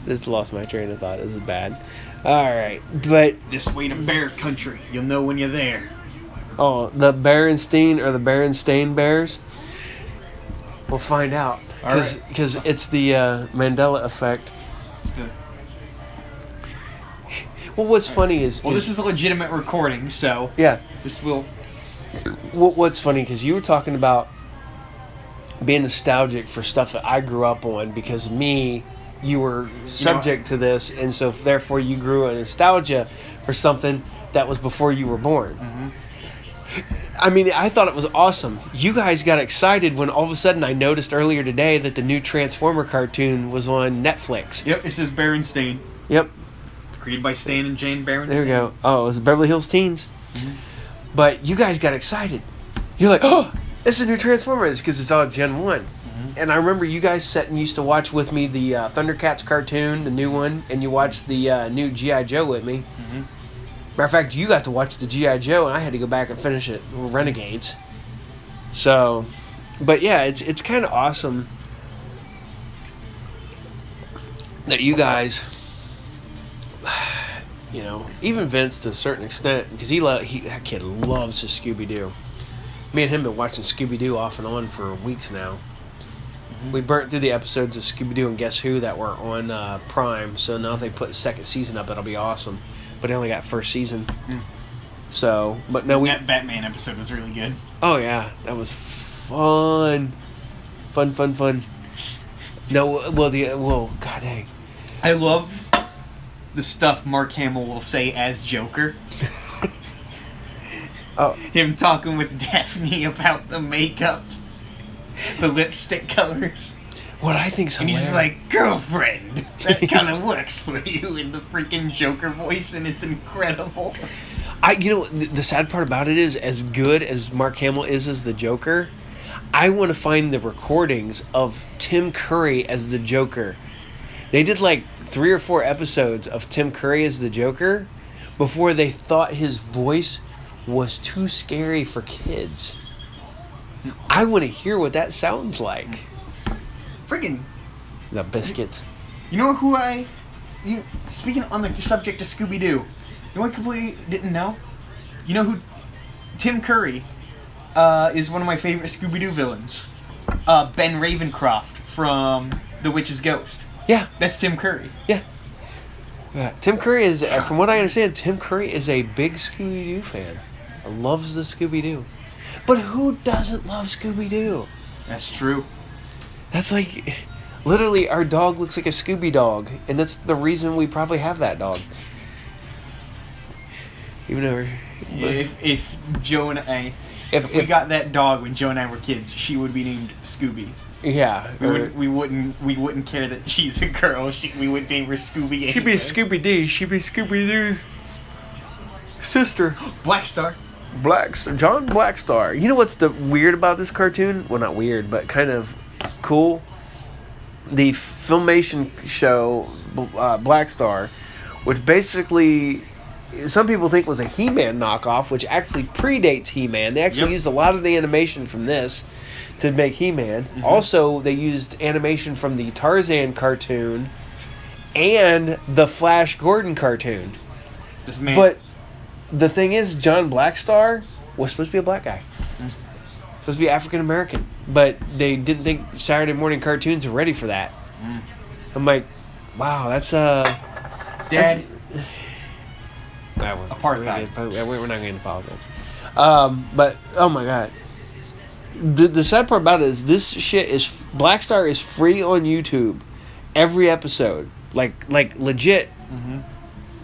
this lost my train of thought. This is bad. Alright, but. This way to Bear Country. You'll know when you're there. Oh, the Berenstein or the Berenstain Bears? We'll find out. Because it's the Mandela effect. Well, what's funny is... Well, this is a legitimate recording, so... Yeah. This will... What's funny, because you were talking about being nostalgic for stuff that I grew up on, because you were subject to this, and so therefore you grew a nostalgia for something that was before you were born. Mm-hmm. I mean, I thought it was awesome. You guys got excited when all of a sudden I noticed earlier today that the new Transformer cartoon was on Netflix. Yep, it says Berenstain. Yep. Created by Stan and Jane Berenstain. There we go. Oh, it was Beverly Hills Teens. Mm-hmm. But you guys got excited. You're like, oh, it's a new Transformers because it's all Gen 1. Mm-hmm. And I remember you guys sat and used to watch with me the Thundercats cartoon, the new one, and you watched the new G.I. Joe with me. Mm-hmm. Matter of fact, you got to watch the G.I. Joe, and I had to go back and finish it with Renegades. So, but yeah, it's kind of awesome that you guys you know, even Vince to a certain extent, because that kid loves his Scooby-Doo. Me and him have been watching Scooby-Doo off and on for weeks now. We burnt through the episodes of Scooby-Doo and Guess Who that were on Prime, so now if they put the second season up, that'll be awesome. But they only got first season. So, but no, that Batman episode was really good. Oh yeah, that was fun. Fun. No, god dang. I love the stuff Mark Hamill will say as Joker. Oh. Him talking with Daphne about the makeup, the lipstick colors. What I think's and hilarious. he's like, girlfriend, that kind of works for you in the freaking Joker voice, and it's incredible. The sad part about it is, as good as Mark Hamill is as the Joker, I want to find the recordings of Tim Curry as the Joker. They did like 3 or 4 episodes of Tim Curry as the Joker before they thought his voice was too scary for kids. I want to hear what that sounds like. Freaking The biscuits. You know who speaking on the subject of Scooby-Doo, you know what I completely didn't know? You know who Tim Curry is one of my favorite Scooby-Doo villains. Ben Ravencroft from The Witch's Ghost. Yeah. That's Tim Curry. Yeah. Tim Curry is, from what I understand, Tim Curry is a big Scooby-Doo fan. Loves the Scooby-Doo. But who doesn't love Scooby-Doo? That's true. That's like, literally, our dog looks like a Scooby dog, and that's the reason we probably have that dog. Even though if Joe and I, if we got that dog when Joe and I were kids, she would be named Scooby. Yeah, we wouldn't care that she's a girl. We would name her Scooby. Anyway. She'd be Scooby Doo. She'd be Scooby Doo's sister. Black Star. John Blackstar. You know what's the weird about this cartoon? Well, not weird, but kind of cool. The Filmation show Black Star, which basically some people think was a He-Man knockoff, which actually predates He-Man. They actually used a lot of the animation from this to make He-Man. Mm-hmm. Also, they used animation from the Tarzan cartoon and the Flash Gordon cartoon. But the thing is, John Blackstar was supposed to be a black guy. Supposed to be African American, but they didn't think Saturday morning cartoons were ready for that. I'm like, wow, that's Dad. Apartheid. We're not going to politics. But oh my god, the sad part about it is this shit is Blackstar is free on YouTube, every episode, like legit,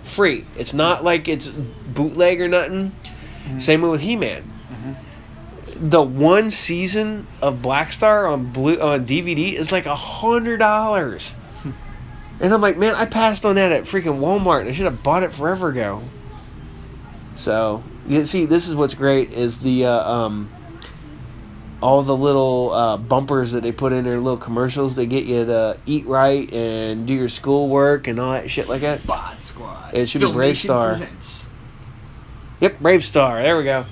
free. It's not like it's bootleg or nothing. Same way with He-Man. The one season of Blackstar on DVD is like $100. And I'm like, man, I passed on that at freaking Walmart. I should have bought it forever ago. So, you see, this is what's great is the all the little bumpers that they put in their little commercials. They get you to eat right and do your schoolwork and all that shit like that. Bod Squad. It should be Brave Star. Presents. Yep, Brave Star. There we go.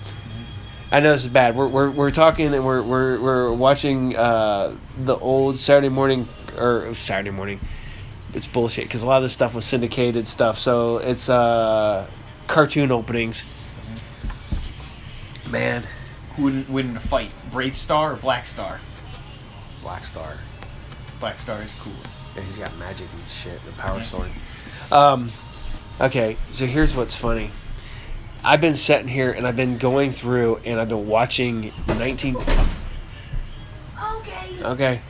I know this is bad. We're talking and we're watching the old Saturday morning. It's bullshit because a lot of this stuff was syndicated stuff. So it's cartoon openings. Man, who wouldn't win in a fight? Brave Star or Black Star? Black Star. Black Star is cool. Yeah, he's got magic and shit, the power sword. Okay, so here's what's funny. I've been sitting here and I've been going through and I've been watching 19. Okay.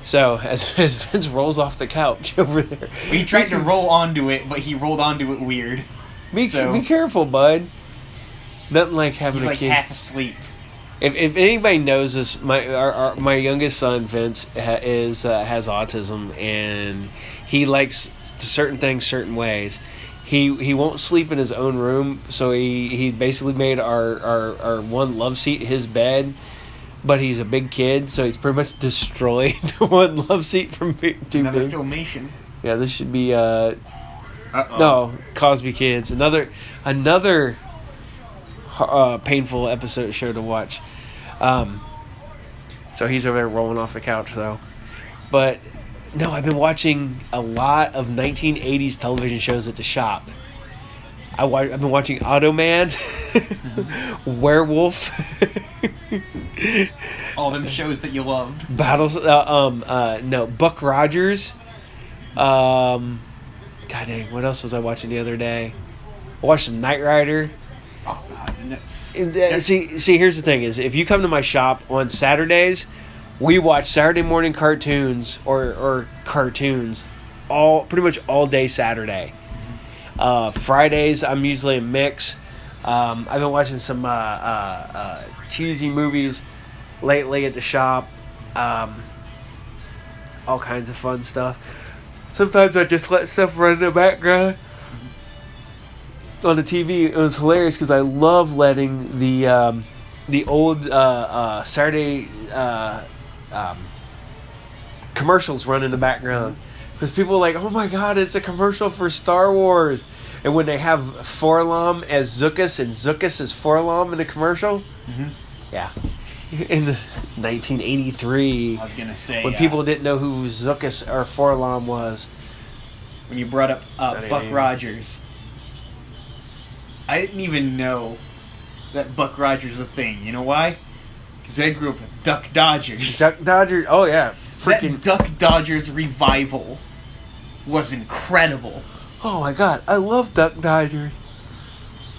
So as Vince rolls off the couch over there, he tried to roll onto it, but he rolled onto it weird. Be careful, bud. Nothing like having He's a kid. He's like half asleep. If anybody knows this, my youngest son Vince has autism and he likes certain things certain ways. He won't sleep in his own room, so he basically made our one love seat his bed. But he's a big kid, so he's pretty much destroyed the one love seat from too Another big. Filmation. Yeah, this should be no Cosby Kids. Another painful episode show to watch. So he's over there rolling off the couch though. But no, I've been watching a lot of 1980s television shows at the shop. I've been watching Automan, Werewolf, All them shows that you loved. Battles. No, Buck Rogers. God dang, what else was I watching the other day? I watched some Knight Rider. Oh God. See, here's the thing: is if you come to my shop on Saturdays, we watch Saturday morning cartoons or cartoons pretty much all day Saturday. Fridays, I'm usually a mix. I've been watching some cheesy movies lately at the shop. All kinds of fun stuff. Sometimes I just let stuff run in the background on the TV. It was hilarious because I love letting the old Saturday commercials run in the background. Because people are like, oh my God, it's a commercial for Star Wars. And when they have Forlom as Zuckuss and Zuckuss as Forlom in the commercial. Mm-hmm. Yeah. In 1983. I was going to say. When people didn't know who Zuckuss or Forlom was. When you brought up Buck Rogers. I didn't even know that Buck Rogers is a thing. You know why? Because I grew up with Duck Dodgers. Duck Dodgers? Oh, yeah. Freaking That Duck Dodgers revival was incredible. Oh my God, I love Duck Dodgers.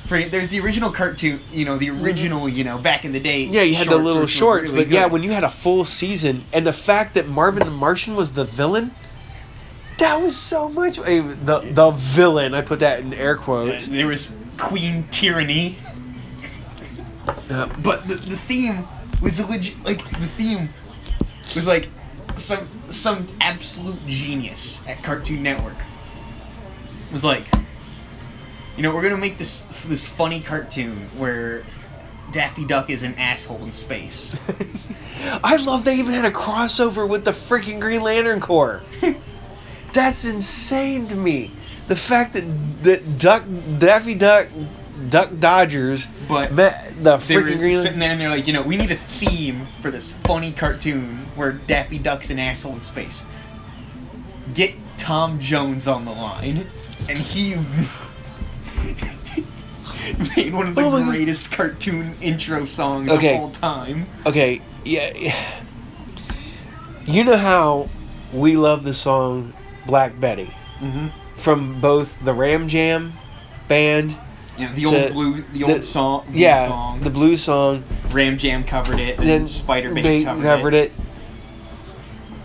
There's the original cartoon, the original, back in the day. Yeah, you had the little shorts, really but yeah, good. when you had a full season, and the fact that Marvin the Martian was the villain, that was so much. The villain, I put that in air quotes. There was Queen Tyranny. But the theme was legit, the theme was like some absolute genius at Cartoon Network. It was like, we're gonna make this funny cartoon where Daffy Duck is an asshole in space. I love they even had a crossover with the freaking Green Lantern Corps. That's insane to me. The fact that Daffy Duck Dodgers but met the they were freaking Green sitting there and they're like, we need a theme for this funny cartoon where Daffy Duck's an asshole in space. Get Tom Jones on the line, and he made one of the greatest cartoon intro songs of all time. Okay, yeah. You know how we love the song Black Betty? Mm-hmm. From both the Ram Jam band. Yeah, the old song. The blues song. Ram Jam covered it, and then Spider-Man covered it.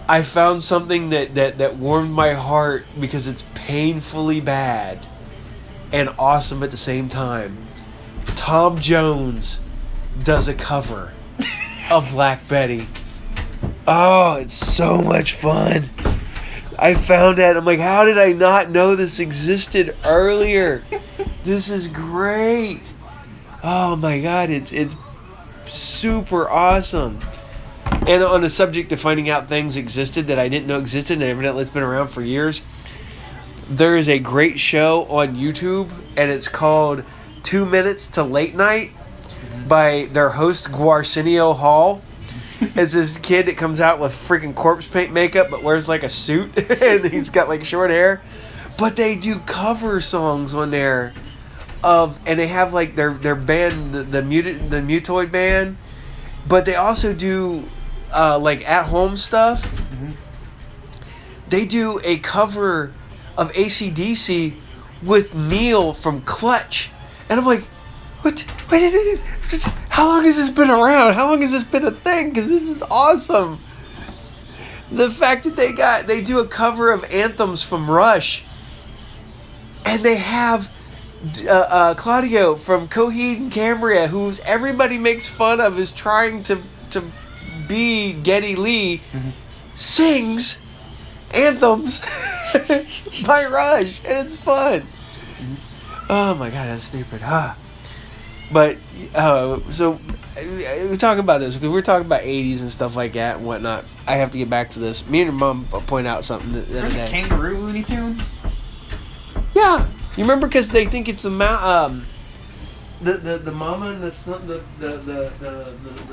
I found something that warmed my heart because it's painfully bad and awesome at the same time. Tom Jones does a cover of Black Betty. Oh, it's so much fun. I found that. I'm like, how did I not know this existed earlier? This is great. Oh my God, it's super awesome. And on the subject of finding out things existed that I didn't know existed, and evidently it's been around for years, there is a great show on YouTube, and it's called 2 Minutes to Late Night by their host, Guarcinio Hall. It's this kid that comes out with freaking corpse paint makeup but wears like a suit, and he's got like short hair. But they do cover songs on there and they have like their band, the Mutoid band, but they also do like at home stuff. Mm-hmm. They do a cover of AC/DC with Neil from Clutch, and I'm like, what is this? How long has this been around? How long has this been a thing? Because this is awesome. The fact that they do a cover of anthems from Rush, and they have Claudio from Coheed and Cambria, who everybody makes fun of, is trying to be Geddy Lee, mm-hmm. sings anthems by Rush, and it's fun. Mm-hmm. Oh my God, that's stupid. But so we talk about this because we're talking about 80s and stuff like that and whatnot. I have to get back to this. Me and your mom point out something the other day. There's a kangaroo Looney Tune? Yeah, you remember because they think it's the mama and the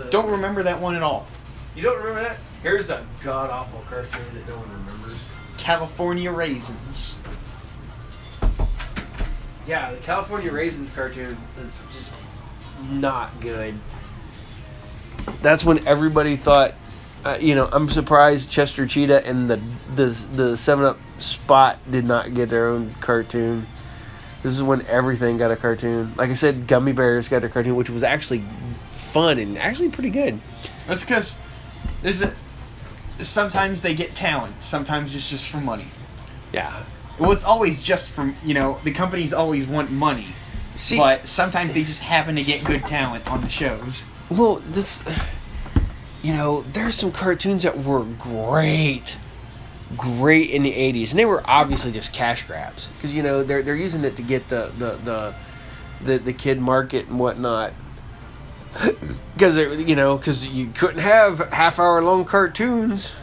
Don't remember that one at all. You don't remember that? Here's a god awful cartoon that no one remembers. California Raisins. Yeah, the California Raisins cartoon, that's just not good. That's when everybody thought, I'm surprised Chester Cheetah and the 7-Up Spot did not get their own cartoon. This is when everything got a cartoon. Like I said, Gummy Bears got their cartoon, which was actually fun and actually pretty good. That's because sometimes they get talent, sometimes it's just for money. Yeah. Well, it's always just from, the companies always want money. See, but sometimes they just happen to get good talent on the shows. well, there's some cartoons that were great in the 80s, and they were obviously just cash grabs because they're using it to get the kid market and whatnot. Because you couldn't have half-hour long cartoons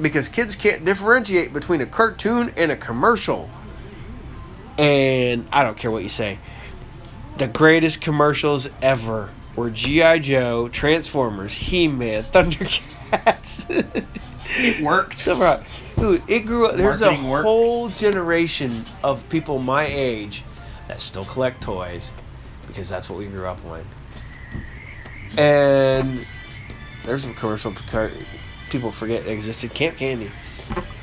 because kids can't differentiate between a cartoon and a commercial. And I don't care what you say, the greatest commercials ever were G.I. Joe, Transformers, He-Man, Thundercats. It worked. Somehow, dude, it grew up. There's a Marketing worked. whole generation of people my age that still collect toys because that's what we grew up on. And there's some commercial people forget existed. Camp Candy.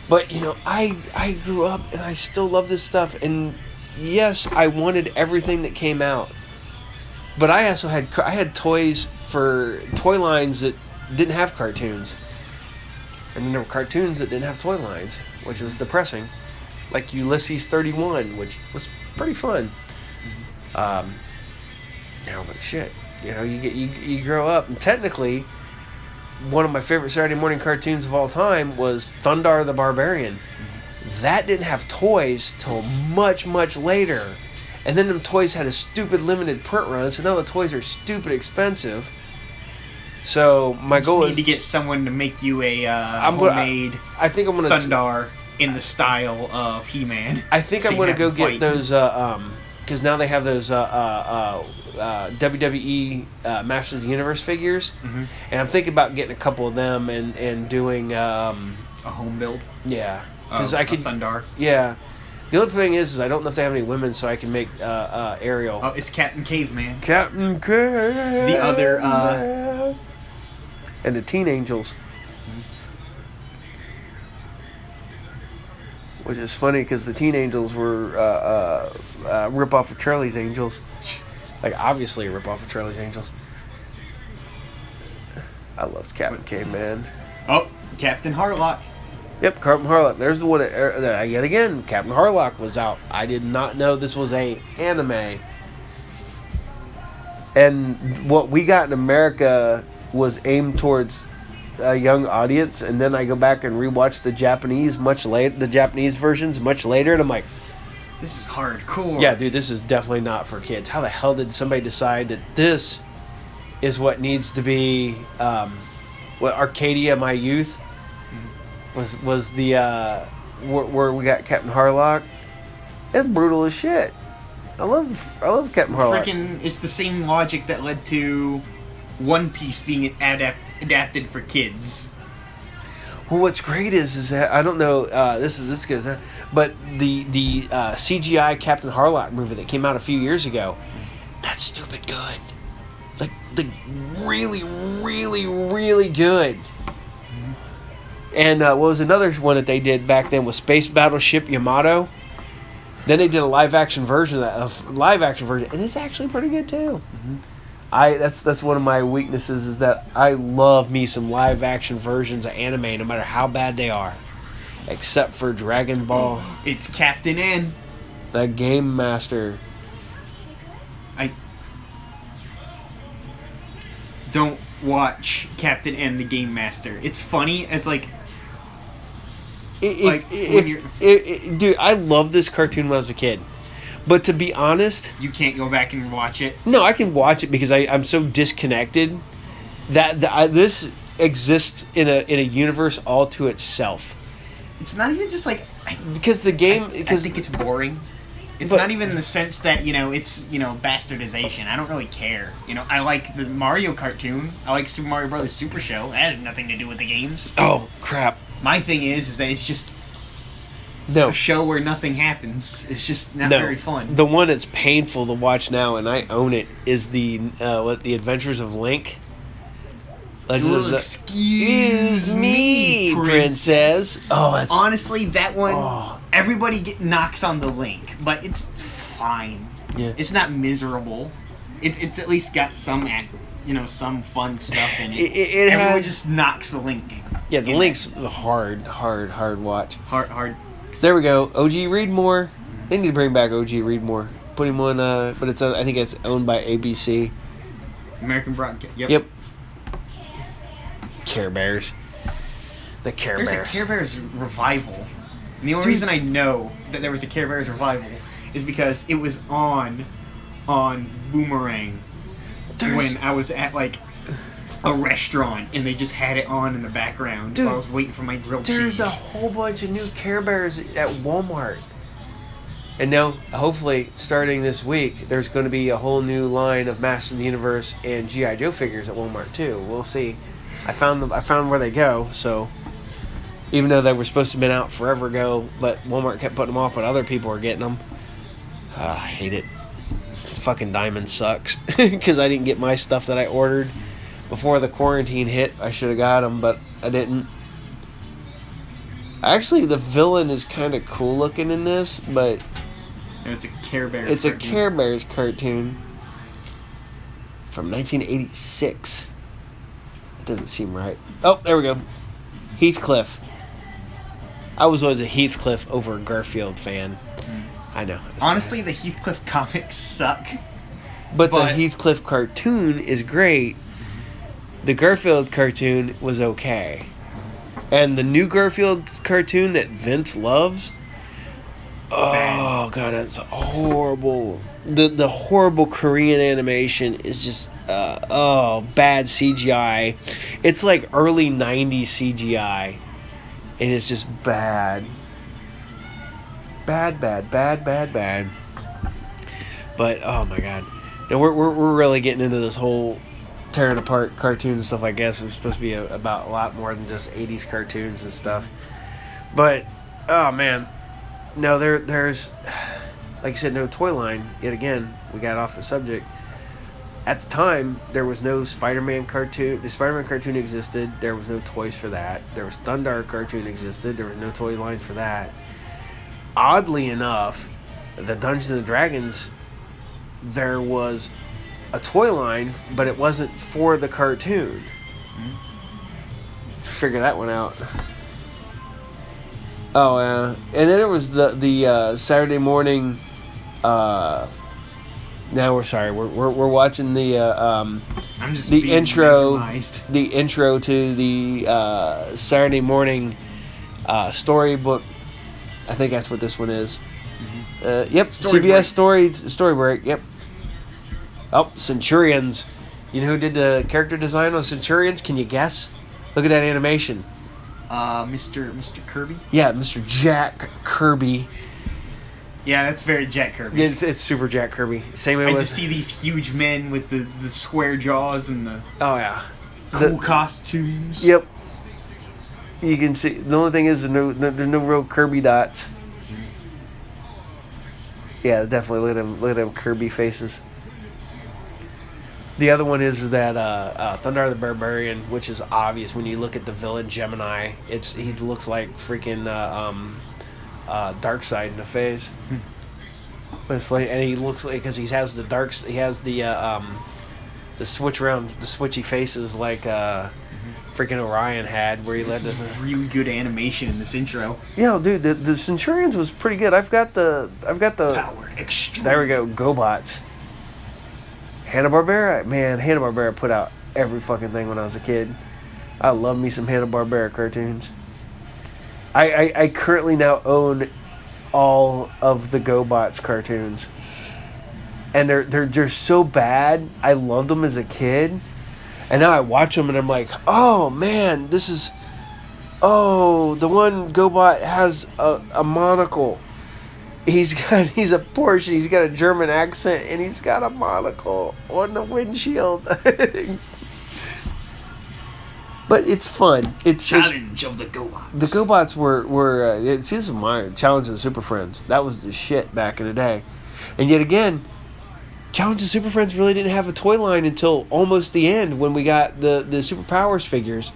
But, I grew up and I still love this stuff. And yes, I wanted everything that came out. But I also had toys for toy lines that didn't have cartoons. And then there were cartoons that didn't have toy lines, which was depressing. Like Ulysses 31, which was pretty fun. But shit. You grow up, and technically, one of my favorite Saturday morning cartoons of all time was Thundar the Barbarian. Mm-hmm. That didn't have toys till much, much later. And then them toys had a stupid limited print run, so now the toys are stupid expensive. So my goal is to get someone to make you a homemade. I think I'm gonna Thundar in the style of He-Man. I think I'm gonna go get those because now they have those WWE Masters of the Universe figures, and I'm thinking about getting a couple of them and doing a home build. Yeah, because I could Thundar. Yeah, the only thing is I don't know if they have any women, so I can make Ariel. Oh, it's Captain Caveman. Captain Cave. The other and the Teen Angels. Which is funny because the Teen Angels were a rip-off of Charlie's Angels. Like, obviously a rip-off of Charlie's Angels. I loved Captain Caveman. Oh, Captain Harlock. Yep, Captain Harlock. There's the one that yet again, Captain Harlock was out. I did not know this was a anime. And what we got in America was aimed towards a young audience, and then I go back and rewatch the Japanese versions much later, and I'm like, this is hardcore. Yeah, dude, this is definitely not for kids. How the hell did somebody decide that this is what needs to be what Arcadia My Youth was the where we got Captain Harlock? It's brutal as shit. I love Captain Harlock. Freaking, it's the same logic that led to One Piece being adapted for kids. Well, what's great is that I don't know. This goes, but the CGI Captain Harlock movie that came out a few years ago, that's stupid good. Like really, really, really good. And what was another one that they did back then was Space Battleship Yamato. Then they did a live action version and it's actually pretty good too. Mm-hmm. That's one of my weaknesses is that I love me some live action versions of anime no matter how bad they are, except for Dragon Ball. It's Captain N, the Game Master. I don't watch Captain N, the Game Master. It's funny as dude, I loved this cartoon when I was a kid. But to be honest, you can't go back and watch it. No, I can watch it because I'm so disconnected that this exists in a universe all to itself. It's not even just because the game. I think it's boring. It's not even in the sense that it's bastardization. I don't really care. I like the Mario cartoon. I like Super Mario Brothers Super Show. That has nothing to do with the games. Oh crap! My thing is that it's just No. a show where nothing happens. It's just not No. very fun. The one that's painful to watch now, and I own it, is the Adventures of Link. Well, excuse me, princess. Oh, that's honestly, that one, Oh. everybody knocks on the Link, but it's fine. Yeah. It's not miserable. It's at least got some some fun stuff in it. It Everyone has just knocks the Link. Yeah, the Link's hard watch. Hard. There we go. OG Read More. They need to bring back OG Read More. Put him on. But it's I think it's owned by ABC. American Broadcast. Yep. Care Bears. The Care There's Bears. a Care Bears revival. And the only reason I know that there was a Care Bears revival is because it was on Boomerang when I was at like a restaurant and they just had it on in the background while I was waiting for my grilled cheese. There's a whole bunch of new Care Bears at Walmart. And now, hopefully, starting this week, there's going to be a whole new line of Masters of the Universe and G.I. Joe figures at Walmart too. We'll see. I found where they go, so even though they were supposed to have been out forever ago, but Walmart kept putting them off when other people were getting them. I hate it. Fucking Diamond sucks because I didn't get my stuff that I ordered before the quarantine hit. I should have got them, but I didn't. Actually, the villain is kind of cool looking in this, but And it's a Care Bears. it's cartoon. a Care Bears cartoon from 1986. It doesn't seem right. Oh, there we go. Heathcliff. I was always a Heathcliff over a Garfield fan. I know. it's Honestly, the Heathcliff comics suck. But the But- Heathcliff cartoon is great. The Garfield cartoon was okay. And the new Garfield cartoon that Vince loves, oh god, that's horrible. The horrible Korean animation is just bad CGI. It's like early 90s CGI. And it's just bad. Bad. But oh my god. Now we're really getting into this whole tearing apart cartoons and stuff. I guess it was supposed to be about a lot more than just 80s cartoons and stuff. But oh man, no, there's like I said, no toy line yet again. We got off the subject. At the time, there was no Spider-Man cartoon. The Spider-Man cartoon existed. There was no toys for that. There was Thundar cartoon existed. There was no toy lines for that. Oddly enough, the Dungeons and Dragons, there was a toy line, but it wasn't for the cartoon. Figure that one out. Oh, and then it was the Saturday morning. Now we're watching the I'm just the being intro mesmerized. the intro to the Saturday morning storybook. I think that's what this one is. Yep, Story CBS story break. Yep. Oh, Centurions. You know who did the character design on Centurions? Can you guess? Look at that animation. Mr. Kirby. Yeah, Mr. Jack Kirby. Yeah, that's very Jack Kirby. It's super Jack Kirby. Same way I with. just see these huge men with the square jaws and the Oh yeah. cool costumes. Yep. You can see. The only thing is there's no real Kirby dots. Yeah, definitely. Look at them Kirby faces. The other one is that Thundar the Barbarian, which is obvious when you look at the villain Gemini. He looks like freaking Darkseid in the face. But it's funny, and he looks like because he has the switch around, the switchy faces like freaking Orion had, where he led This the. is really good animation in this intro. Yeah, dude, the Centurions was pretty good. I've got the. Power extreme. There we go, GoBots. Hanna-Barbera, man, Hanna-Barbera put out every fucking thing when I was a kid. I love me some Hanna-Barbera cartoons. I currently now own all of the GoBots cartoons, and they're so bad. I loved them as a kid, and now I watch them and I'm like, oh man, this is. Oh, the one GoBot has a monocle. He's a Porsche. He's got a German accent, and he's got a monocle on the windshield. But it's fun. Challenge of the GoBots. The GoBots were see, this is my Challenge of the Super Friends. That was the shit back in the day. And yet again, Challenge of the Super Friends really didn't have a toy line until almost the end when we got the Superpowers figures.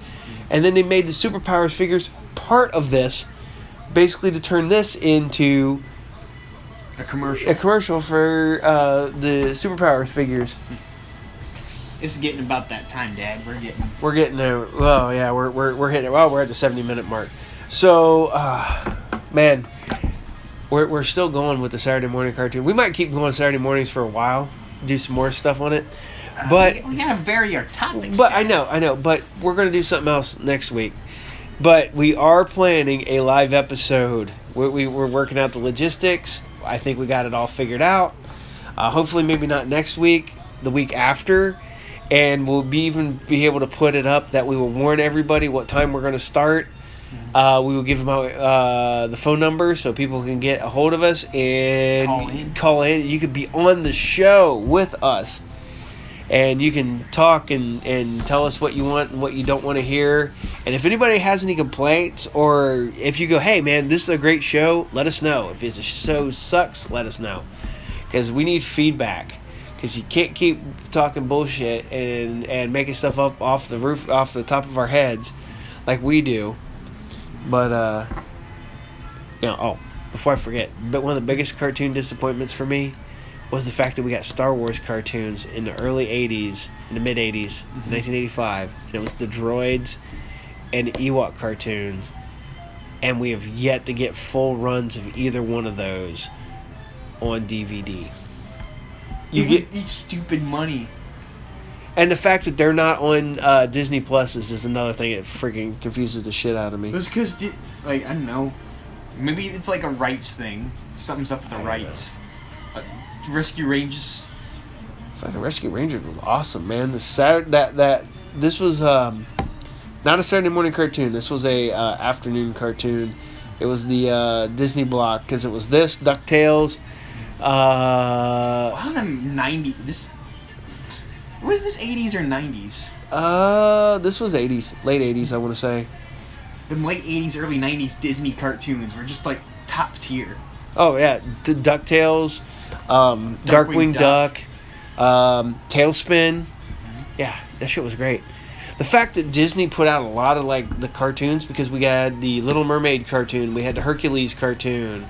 And then they made the Superpowers figures part of this, basically to turn this into a commercial. A commercial for the Superpowers figures. It's getting about that time, Dad. We're getting there. Well, yeah, we're hitting it. Well, we're at the 70-minute mark. So, man, we're still going with the Saturday morning cartoon. We might keep going Saturday mornings for a while, do some more stuff on it. But we gotta vary our topics. But Dad. I know. But we're gonna do something else next week. But we are planning a live episode. We're working out the logistics. I think we got it all figured out. Hopefully, maybe not next week, the week after. And we'll be able to put it up that we will warn everybody what time we're going to start. We will give them out the phone number so people can get a hold of us and call in. You could be on the show with us. And you can talk and tell us what you want and what you don't want to hear. And if anybody has any complaints, or if you go, hey, man, this is a great show, let us know. If it's a show sucks, let us know. Because we need feedback. Because you can't keep talking bullshit and making stuff up off the top of our heads like we do. But, before I forget, but one of the biggest cartoon disappointments for me was the fact that we got Star Wars cartoons in the early 80s, in the mid-80s, 1985. And it was the droids and Ewok cartoons. And we have yet to get full runs of either one of those on DVD. You get these stupid money. And the fact that they're not on Disney Plus is another thing that freaking confuses the shit out of me. It was because, I don't know. Maybe it's like a rights thing. Something's up with the rights. Rescue Rangers. Fucking Rescue Rangers was awesome, man. This was not a Saturday morning cartoon. This was a afternoon cartoon. It was the Disney block because it was this DuckTales. A lot of them 90s. Was this 80s or 90s? This was 80s, late 80s, I want to say. The late 80s, early 90s Disney cartoons were just like top tier. Oh yeah, DuckTales, Darkwing Duck, Tailspin. Yeah, that shit was great. The fact that Disney put out a lot of like the cartoons, because we had the Little Mermaid cartoon, we had the Hercules cartoon.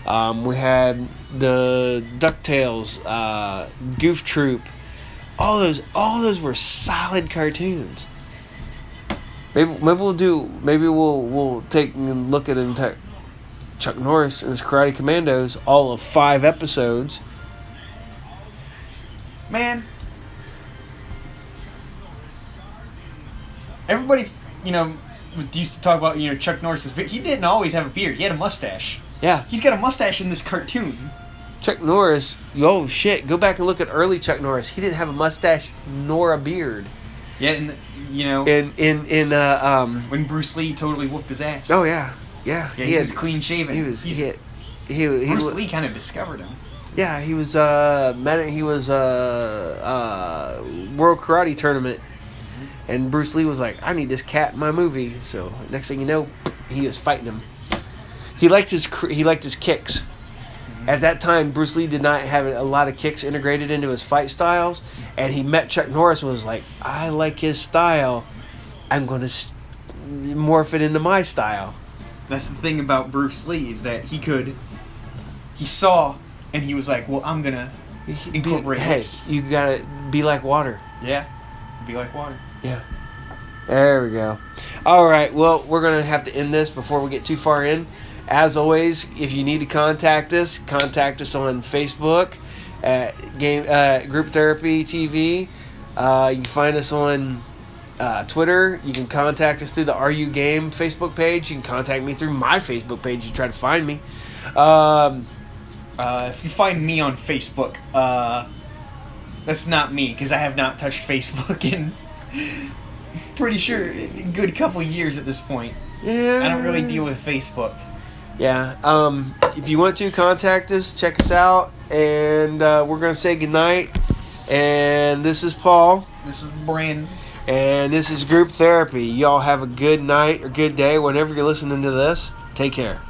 We had the DuckTales, Goof Troop. All those were solid cartoons. Maybe we'll take and look at Chuck Norris and his Karate Commandos, all of 5 episodes. Man, everybody, used to talk about Chuck Norris's beard. He didn't always have a beard. He had a mustache. Yeah. He's got a mustache in this cartoon. Chuck Norris, oh shit, go back and look at early Chuck Norris. He didn't have a mustache nor a beard. Yeah, and when Bruce Lee totally whooped his ass. Oh yeah. Yeah. He was clean shaven. Bruce Lee kind of discovered him. Yeah, he was World Karate Tournament. And Bruce Lee was like, I need this cat in my movie. So next thing you know, he was fighting him. He liked his kicks. At that time, Bruce Lee did not have a lot of kicks integrated into his fight styles, and he met Chuck Norris and was like, I like his style. I'm going to morph it into my style. That's the thing about Bruce Lee, is that he saw, and he was like, well, I'm going to incorporate this. Hey, you got to be like water. Yeah, be like water. Yeah. There we go. All right, well, we're going to have to end this before we get too far in. As always, if you need to contact us on Facebook at Group Therapy TV. You can find us on Twitter. You can contact us through the RU Game Facebook page. You can contact me through my Facebook page. You try to find me. If you find me on Facebook, that's not me, because I have not touched Facebook in pretty sure a good couple years at this point. Yeah. I don't really deal with Facebook. Yeah. If you want to contact us, check us out, and we're gonna say goodnight. And this is Paul. This is Brandon. And this is Group Therapy. Y'all have a good night or good day whenever you're listening to this. Take care.